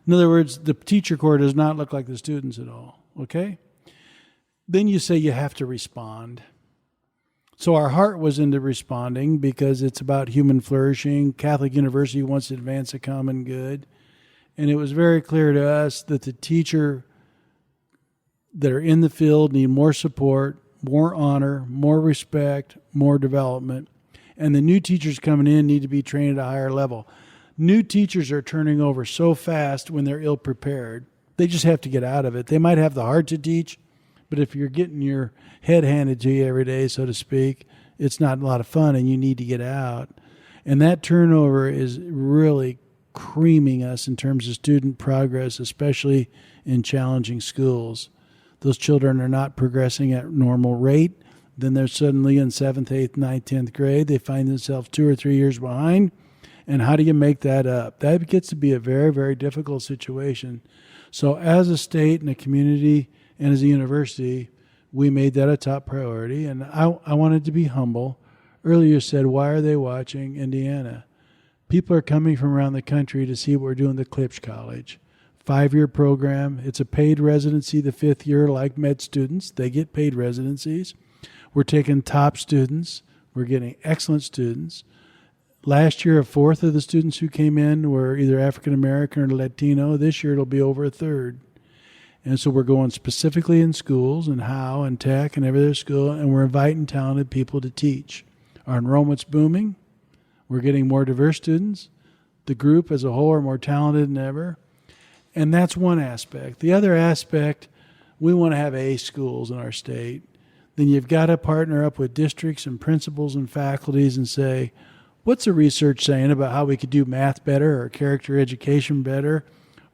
In other words, the teacher corps does not look like the students at all, okay? Then you say you have to respond. So our heart was into responding because it's about human flourishing. Catholic University wants to advance the common good. And it was very clear to us that the teacher that are in the field need more support, more honor, more respect, more development. And the new teachers coming in need to be trained at a higher level. New teachers are turning over so fast when they're ill-prepared. They just have to get out of it. They might have the heart to teach, but if you're getting your head handed to you every day, so to speak, it's not a lot of fun and you need to get out. And that turnover is really creaming us in terms of student progress, especially in challenging schools. Those children are not progressing at normal rate. Then they're suddenly in 7th, 8th, 9th, 10th grade. They find themselves 2 or 3 years behind. And how do you make that up? That gets to be a very, very difficult situation. So as a state and a community and as a university, we made that a top priority. And I wanted to be humble. Earlier you said, why are they watching Indiana? People are coming from around the country to see what we're doing at Klipsch College. 5-year program. It's a paid residency the 5th year, like med students. They get paid residencies. We're taking top students. We're getting excellent students. Last year, a fourth of the students who came in were either African American or Latino. This year, it'll be over a third. And so we're going specifically in schools and how and tech and every other school, and we're inviting talented people to teach. Our enrollment's booming. We're getting more diverse students. The group as a whole are more talented than ever. And that's one aspect. The other aspect, we want to have A schools in our state. Then you've got to partner up with districts and principals and faculties and say, what's the research saying about how we could do math better or character education better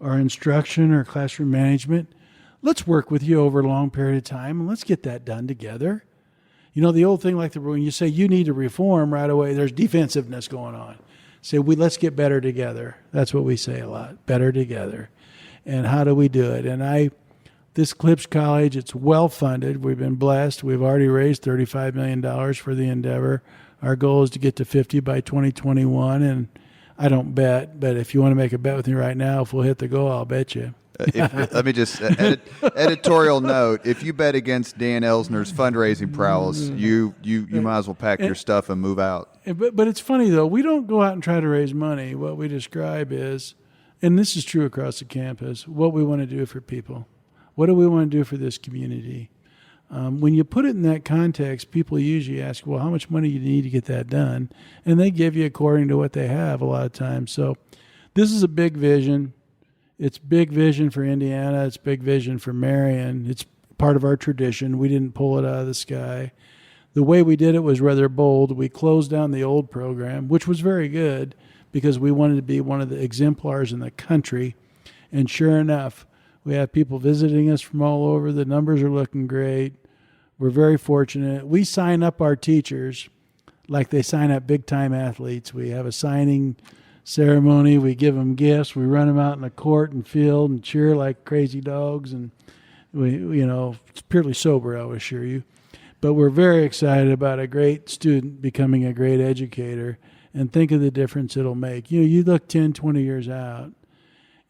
or instruction or classroom management? Let's work with you over a long period of time and let's get that done together. You know, the old thing like when you say you need to reform right away, there's defensiveness going on. Say, let's get better together. That's what we say a lot, better together. And how do we do it? And this Klipsch College, it's well funded. We've been blessed. We've already raised $35 million for the endeavor. Our goal is to get to 50 by 2021. And I don't bet, but if you want to make a bet with me right now, if we'll hit the goal, I'll bet you. Let me just editorial note: if you bet against Dan Elsener's fundraising prowess, you might as well pack your stuff and move out. But it's funny though, we don't go out and try to raise money. What we describe is, and this is true across the campus, what we want to do for people. What do we want to do for this community? When you put it in that context, people usually ask, well, how much money do you need to get that done? And they give you according to what they have a lot of times. So this is a big vision. It's big vision for Indiana. It's big vision for Marian. It's part of our tradition. We didn't pull it out of the sky. The way we did it was rather bold. We closed down the old program, which was very good because we wanted to be one of the exemplars in the country. And sure enough, we have people visiting us from all over. The numbers are looking great. We're very fortunate. We sign up our teachers like they sign up big-time athletes. We have a signing ceremony. We give them gifts. We run them out in the court and field and cheer like crazy dogs. And it's purely sober, I'll assure you. But we're very excited about a great student becoming a great educator, and think of the difference it'll make. You look 10, 20 years out.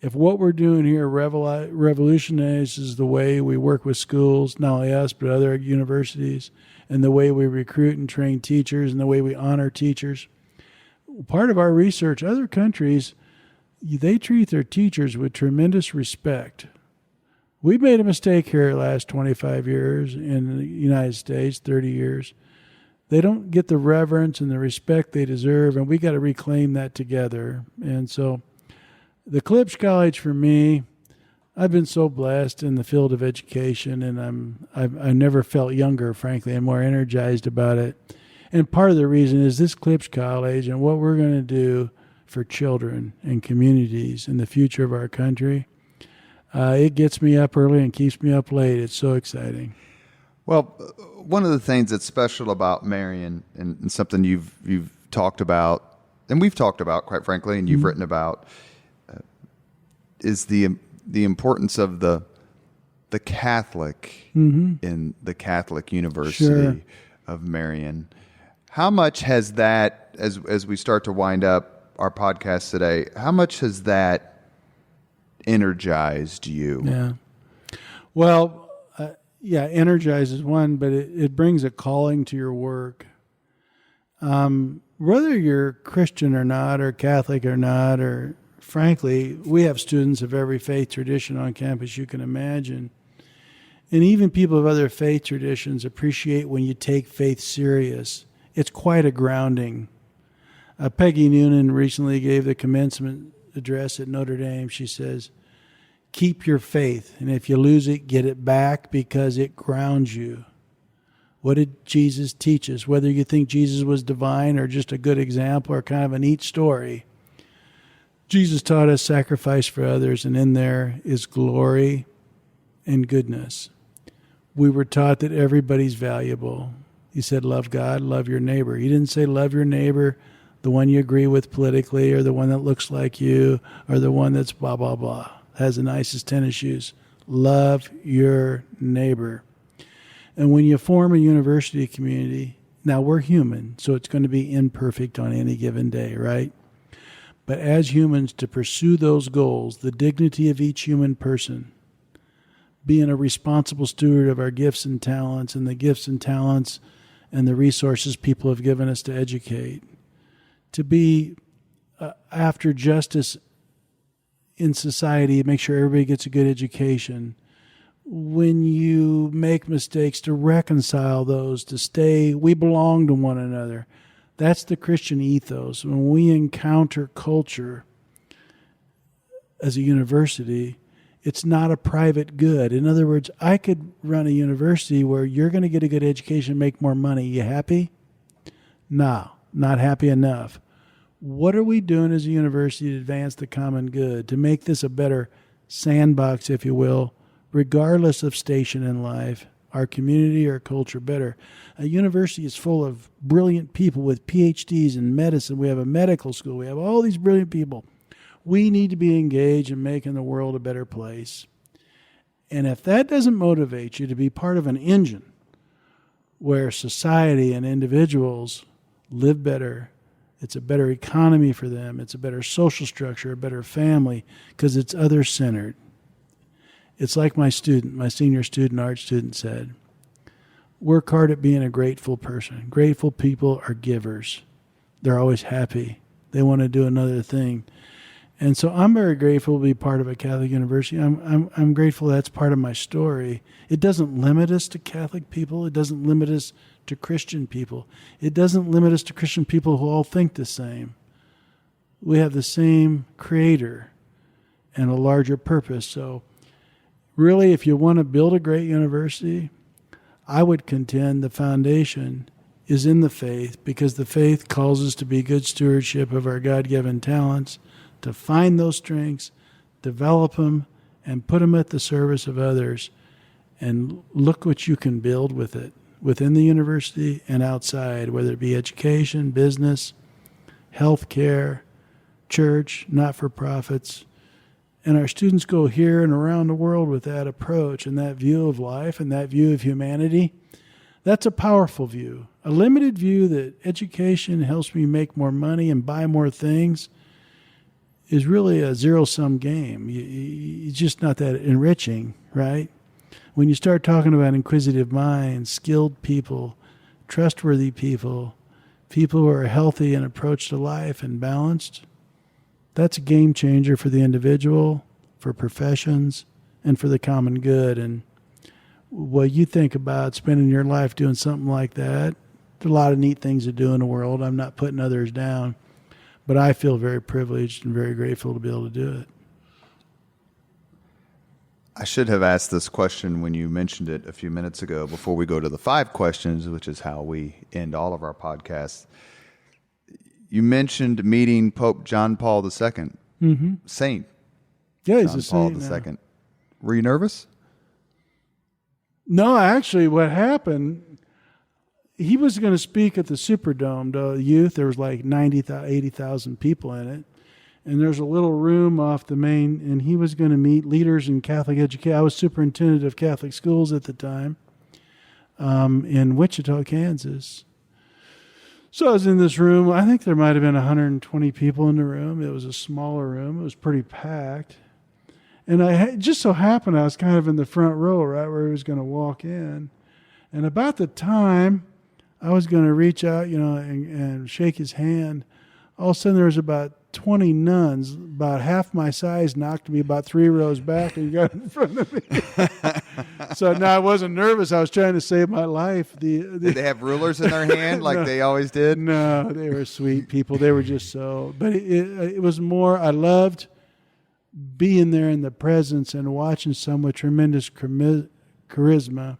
If what we're doing here revolutionizes the way we work with schools, not only us, but other universities, and the way we recruit and train teachers and the way we honor teachers. Part of our research, other countries, they treat their teachers with tremendous respect. We made a mistake here the last 25 years in the United States, 30 years. They don't get the reverence and the respect they deserve, and we got to reclaim that together. And so the Klipsch College for me, I've been so blessed in the field of education, and I've never felt younger, frankly, and more energized about it. And part of the reason is this Klipsch College and what we're going to do for children and communities in the future of our country. It gets me up early and keeps me up late. It's so exciting. Well, one of the things that's special about Marian and something you've talked about, and we've talked about, quite frankly, and you've written about, is the importance of the Catholic in the Catholic University of Marian. How much has that, as we start to wind up our podcast today, how much has that energized you? Yeah. Well, Yeah, energizes one, but it brings a calling to your work. Whether you're Christian or not, or Catholic or not, or frankly, we have students of every faith tradition on campus you can imagine. And even people of other faith traditions appreciate when you take faith serious. It's quite a grounding. Peggy Noonan recently gave the commencement address at Notre Dame. She says, keep your faith, and if you lose it, get it back because it grounds you. What did Jesus teach us? Whether you think Jesus was divine or just a good example or kind of a neat story, Jesus taught us sacrifice for others, and in there is glory and goodness. We were taught that everybody's valuable. He said, love God, love your neighbor. He didn't say love your neighbor, the one you agree with politically, or the one that looks like you, or the one that's blah, blah, blah, has the nicest tennis shoes. Love your neighbor. And when you form a university community, now we're human, so it's going to be imperfect on any given day, right? But as humans, to pursue those goals, the dignity of each human person, being a responsible steward of our gifts and talents, and the gifts and talents and the resources people have given us to educate, to be after justice in society, make sure everybody gets a good education. When you make mistakes, to reconcile those, to stay, we belong to one another. That's the Christian ethos. When we encounter culture as a university, it's not a private good. In other words, I could run a university where you're going to get a good education and make more money. You happy? No, not happy enough. What are we doing as a university to advance the common good, to make this a better sandbox, if you will, regardless of station in life, our community, our culture better? A university is full of brilliant people with PhDs in medicine. We have a medical school. We have all these brilliant people. We need to be engaged in making the world a better place. And if that doesn't motivate you to be part of an engine where society and individuals live better, it's a better economy for them, it's a better social structure, a better family, because it's other-centered. It's like my senior student, art student said, work hard at being a grateful person. Grateful people are givers. They're always happy. They want to do another thing. And so I'm very grateful to be part of a Catholic university. I'm grateful that's part of my story. It doesn't limit us to Catholic people. It doesn't limit us to Christian people. It doesn't limit us to Christian people who all think the same. We have the same Creator and a larger purpose. So really, if you want to build a great university, I would contend the foundation is in the faith, because the faith calls us to be good stewardship of our God-given talents, to find those strengths, develop them, and put them at the service of others. And look what you can build with it, within the university and outside, whether it be education, business, healthcare, church, not-for-profits. And our students go here and around the world with that approach and that view of life and that view of humanity. That's a powerful view. A limited view that education helps me make more money and buy more things is really a zero-sum game. It's just not that enriching, right? When you start talking about inquisitive minds, skilled people, trustworthy people, people who are healthy in approach to life and balanced, that's a game changer for the individual, for professions, and for the common good. And what you think about spending your life doing something like that, there's a lot of neat things to do in the world. I'm not putting others down. But I feel very privileged and very grateful to be able to do it. I should have asked this question when you mentioned it a few minutes ago before we go to the 5 questions, which is how we end all of our podcasts. You mentioned meeting Pope John Paul II, Saint. Yeah, he's John a saint Paul now. II. Were you nervous? No, actually, what happened, he was going to speak at the Superdome to youth. There was like 80,000 people in it. And there's a little room off the main, and he was going to meet leaders in Catholic education. I was superintendent of Catholic schools at the time in Wichita, Kansas. So I was in this room. I think there might have been 120 people in the room. It was a smaller room. It was pretty packed. And it just so happened I was kind of in the front row, right where he was going to walk in. And about the time I was going to reach out, and shake his hand, all of a sudden there was about 20 nuns, about half my size, knocked me about 3 rows back and got in front of me. So now I wasn't nervous. I was trying to save my life. Did they have rulers in their hand like they always did? No, they were sweet people. They were just so. But it was more, I loved being there in the presence and watching someone with tremendous charisma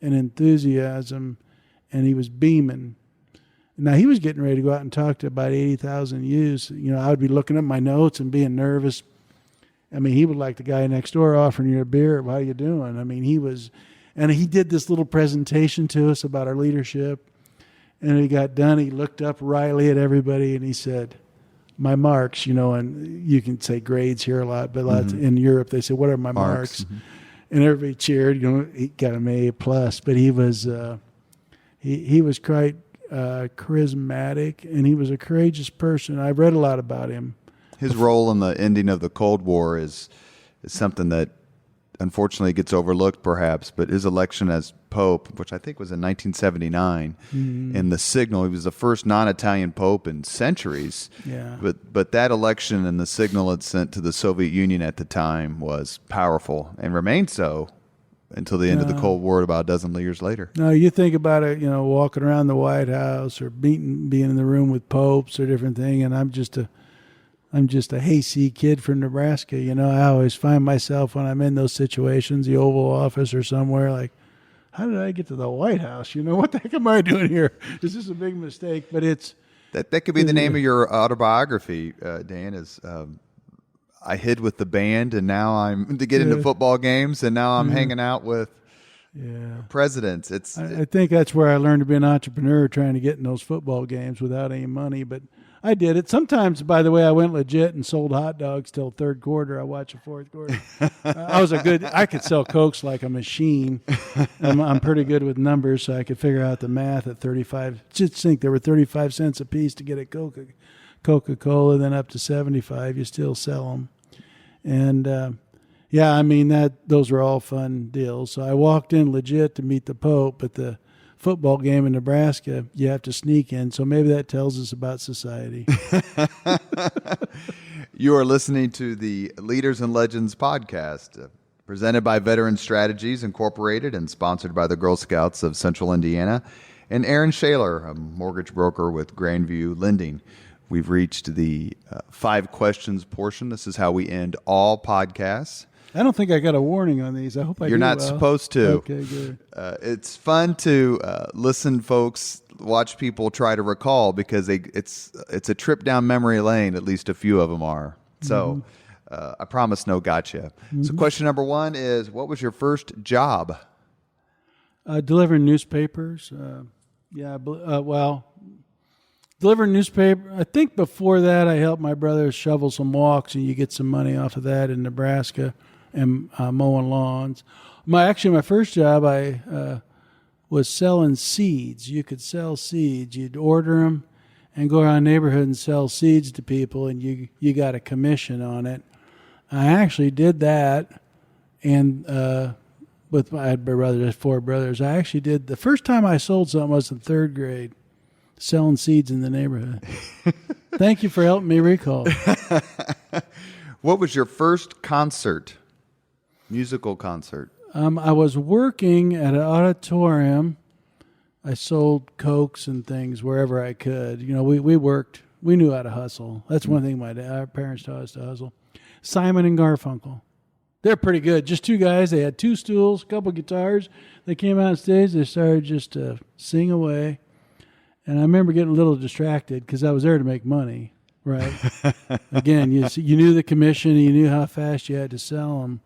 and enthusiasm, and he was beaming. Now, he was getting ready to go out and talk to about 80,000 youths. I would be looking at my notes and being nervous. I mean, he was like the guy next door offering you a beer. How you doing? I mean, he did this little presentation to us about our leadership. And when he got done, he looked up wryly at everybody and he said, my marks, and you can say grades here a lot, but in Europe, they say, what are my marks? Mm-hmm. And everybody cheered. He got an A+, but he was quite charismatic, and he was a courageous person. I've read a lot about him. His role in the ending of the Cold War is something that unfortunately gets overlooked perhaps, but his election as Pope, which I think was in 1979, in the signal, he was the first non-Italian Pope in centuries. Yeah. But that election and the signal it sent to the Soviet Union at the time was powerful and remained so until the end of the Cold War about a dozen years later. No, you think about it, walking around the White House or being in the room with popes or different thing, and I'm just a hayseed kid from Nebraska. I always find myself when I'm in those situations, the Oval Office or somewhere, like, how did I get to the White House? What the heck am I doing here? Is this a big mistake? But it's... That could be the name of your autobiography, Dan, is... I hid with the band, and now I'm to get into football games, and now I'm hanging out with presidents. I think that's where I learned to be an entrepreneur, trying to get in those football games without any money. But I did it. Sometimes, by the way, I went legit and sold hot dogs till third quarter. I watched the fourth quarter. I could sell Cokes like a machine. I'm pretty good with numbers, so I could figure out the math at 35. Just think there were 35 cents a piece to get a Coca-Cola, then up to 75. You still sell them. And, those were all fun deals. So I walked in legit to meet the Pope, but the football game in Nebraska, you have to sneak in. So maybe that tells us about society. You are listening to the Leaders and Legends podcast, presented by Veteran Strategies Incorporated and sponsored by the Girl Scouts of Central Indiana, and Aaron Shaler, a mortgage broker with Grandview Lending. We've reached the 5 questions portion. This is how we end all podcasts. I don't think I got a warning on these. I hope You're not supposed to. Okay, good. It's fun to listen, folks, watch people try to recall because it's a trip down memory lane. At least a few of them are. So I promise no gotcha. So question number 1 is, what was your first job? Delivering newspapers. Delivering newspaper. I think before that, I helped my brother shovel some walks, and you get some money off of that in Nebraska, and mowing lawns. My first job, I was selling seeds. You could sell seeds. You'd order them and go around the neighborhood and sell seeds to people, and you got a commission on it. I actually did that, and I had my brothers, 4 brothers. I actually did, the first time I sold something was in 3rd grade. Selling seeds in the neighborhood. Thank you for helping me recall. What was your first concert? Musical concert? I was working at an auditorium. I sold Cokes and things wherever I could. We worked. We knew how to hustle. That's one thing our parents taught us to hustle. Simon and Garfunkel. They're pretty good. Just 2 guys. They had 2 stools, a couple guitars. They came out on stage. They started just to sing away. And I remember getting a little distracted because I was there to make money, right? Again, you knew the commission, you knew how fast you had to sell them,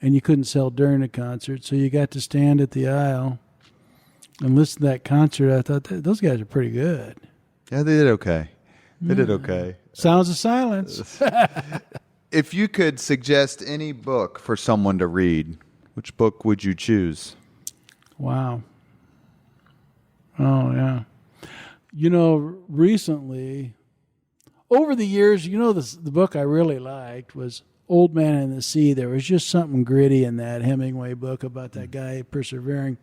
and you couldn't sell during the concert, so you got to stand at the aisle and listen to that concert. I thought, those guys are pretty good. Yeah, they did okay. They did okay. Sounds of silence. If you could suggest any book for someone to read, which book would you choose? Wow. Oh, yeah. Recently, over the years, the book I really liked was Old Man and the Sea. There was just something gritty in that Hemingway book about that guy persevering.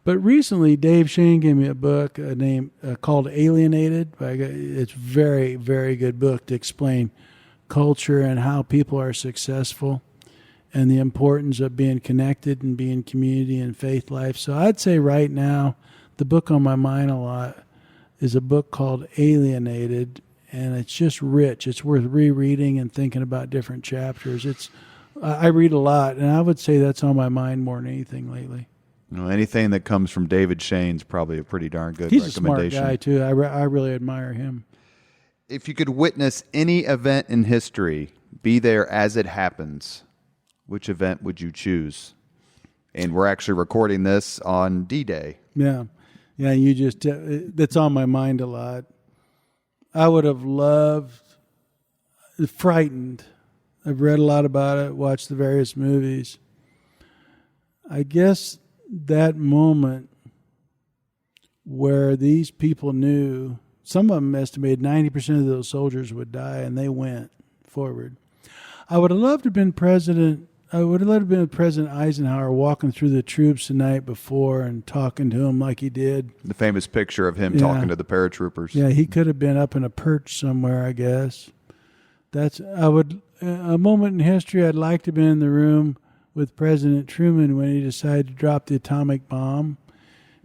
But recently, Dave Shane gave me a book called Alienated. It's a very, very good book to explain culture and how people are successful and the importance of being connected and being community and faith life. So I'd say right now, the book on my mind a lot is a book called Alienated, and it's just rich. It's worth rereading and thinking about different chapters. I read a lot, and I would say that's on my mind more than anything lately. Anything that comes from David Shane's probably a pretty darn good He's recommendation. A smart guy, too. I really admire him. If you could witness any event in history, be there as it happens, which event would you choose? And we're actually recording this on D-Day. Yeah. Yeah, that's on my mind a lot. I would have loved, Frightened. I've read a lot about it, watched the various movies. I guess that moment where these people knew, some of them estimated 90% of those soldiers would die, and they went forward. I would have loved to have been President Eisenhower walking through the troops the night before and talking to them like he did. The famous picture of him talking to the paratroopers. Yeah, he could have been up in a perch somewhere, I guess. A moment in history I'd like to have been in the room with President Truman when he decided to drop the atomic bomb,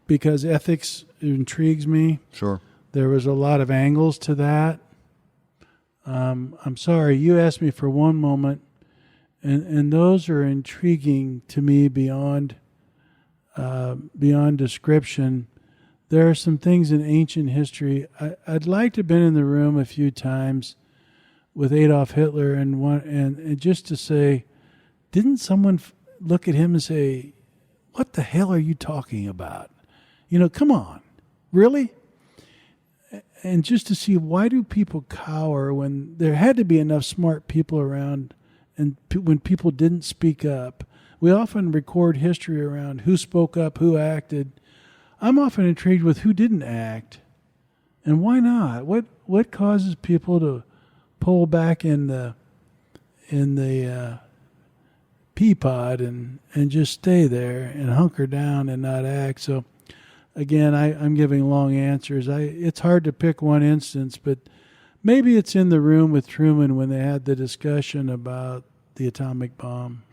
because ethics intrigues me. Sure. There was a lot of angles to that. I'm sorry, you asked me for one moment, and those are intriguing to me beyond description. There are some things in ancient history. I'd like to have been in the room a few times with Adolf Hitler and just to say, didn't someone look at him and say, what the hell are you talking about? Come on, really? And just to see, why do people cower when there had to be enough smart people around, and when people didn't speak up? We often record history around who spoke up, who acted. I'm often intrigued with who didn't act, and why not? What causes people to pull back in the pea pod and just stay there and hunker down and not act? So again, I'm giving long answers. It's hard to pick one instance, but maybe it's in the room with Truman when they had the discussion about the atomic bomb.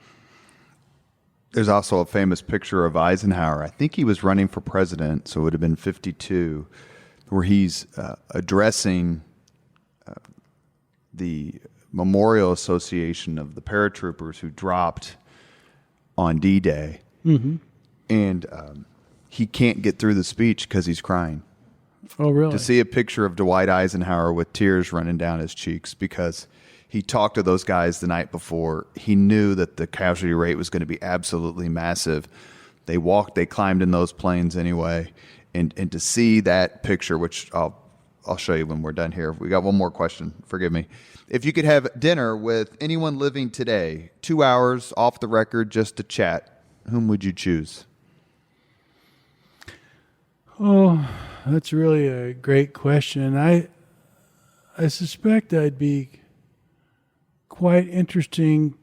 There's also a famous picture of Eisenhower. I think he was running for president, so it would have been 52, where he's addressing the Memorial Association of the paratroopers who dropped on D-Day. Mm-hmm. And he can't get through the speech because he's crying. Oh, really? To see a picture of Dwight Eisenhower with tears running down his cheeks because he talked to those guys the night before. He knew that the casualty rate was going to be absolutely massive. They climbed in those planes anyway. And to see that picture, which I'll show you when we're done here. We got one more question. Forgive me. If you could have dinner with anyone living today, 2 hours off the record just to chat, whom would you choose? Oh, that's really a great question. I suspect I'd be quite interesting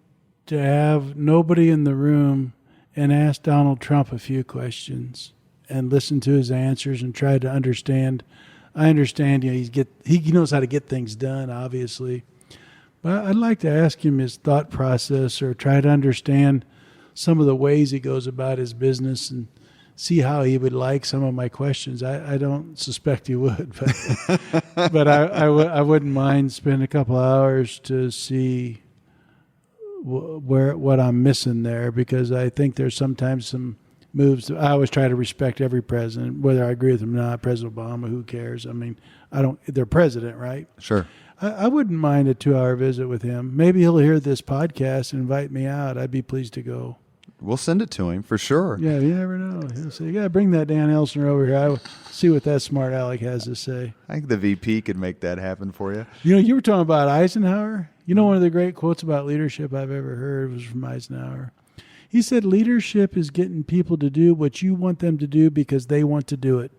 to have nobody in the room and ask Donald Trump a few questions and listen to his answers and try to understand. I understand, he knows how to get things done, obviously. But I'd like to ask him his thought process or try to understand some of the ways he goes about his business and see how he would like some of my questions. I don't suspect he would, but I wouldn't mind spending a couple hours to see what I'm missing there, because I think there's sometimes some moves. I always try to respect every president, whether I agree with him or not. President Obama, who cares? I mean, they're president, right? Sure. I wouldn't mind a 2-hour visit with him. Maybe he'll hear this podcast and invite me out. I'd be pleased to go. We'll send it to him for sure. Yeah, you never know. He'll say, "Yeah, bring that Dan Elsener over here. I'll see what that smart aleck has to say." I think the VP could make that happen for you. You were talking about Eisenhower. One of the great quotes about leadership I've ever heard was from Eisenhower. He said, "Leadership is getting people to do what you want them to do because they want to do it."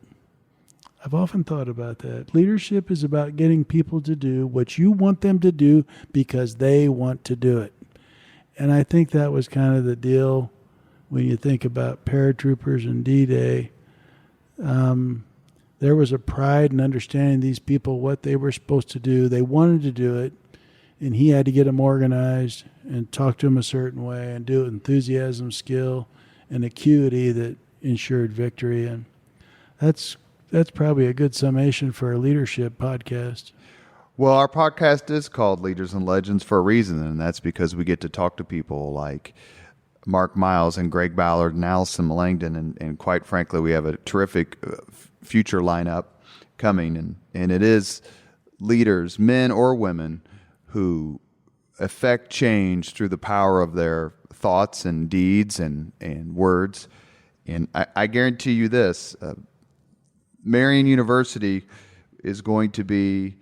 I've often thought about that. Leadership is about getting people to do what you want them to do because they want to do it. And I think that was kind of the deal when you think about paratroopers and D-Day. There was a pride in understanding these people, what they were supposed to do. They wanted to do it, and he had to get them organized and talk to them a certain way and do it with enthusiasm, skill, and acuity that ensured victory. And that's probably a good summation for a leadership podcast. Well, our podcast is called Leaders and Legends for a reason, and that's because we get to talk to people like Mark Miles and Greg Ballard and Allison Langdon, and quite frankly, we have a terrific future lineup coming, and it is leaders, men or women, who affect change through the power of their thoughts and deeds and words. And I guarantee you this, Marian University is going to be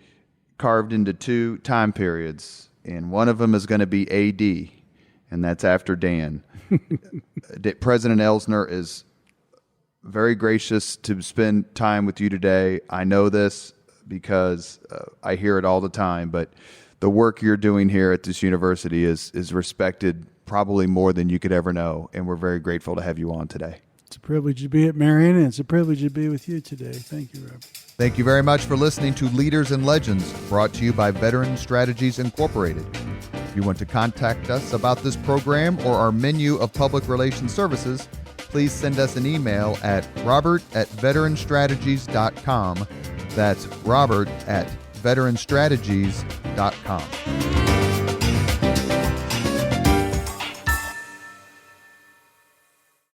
carved into 2 time periods, and one of them is going to be AD, and that's after Dan. President Elsener is very gracious to spend time with you today. I know this because I hear it all the time, but the work you're doing here at this university is respected probably more than you could ever know, and we're very grateful to have you on today. It's a privilege to be at Marian, and it's a privilege to be with you today. Thank you, Robert. Thank you very much for listening to Leaders and Legends, brought to you by Veteran Strategies Incorporated. If you want to contact us about this program or our menu of public relations services, please send us an email at robert@veteranstrategies.com. That's robert@veteranstrategies.com.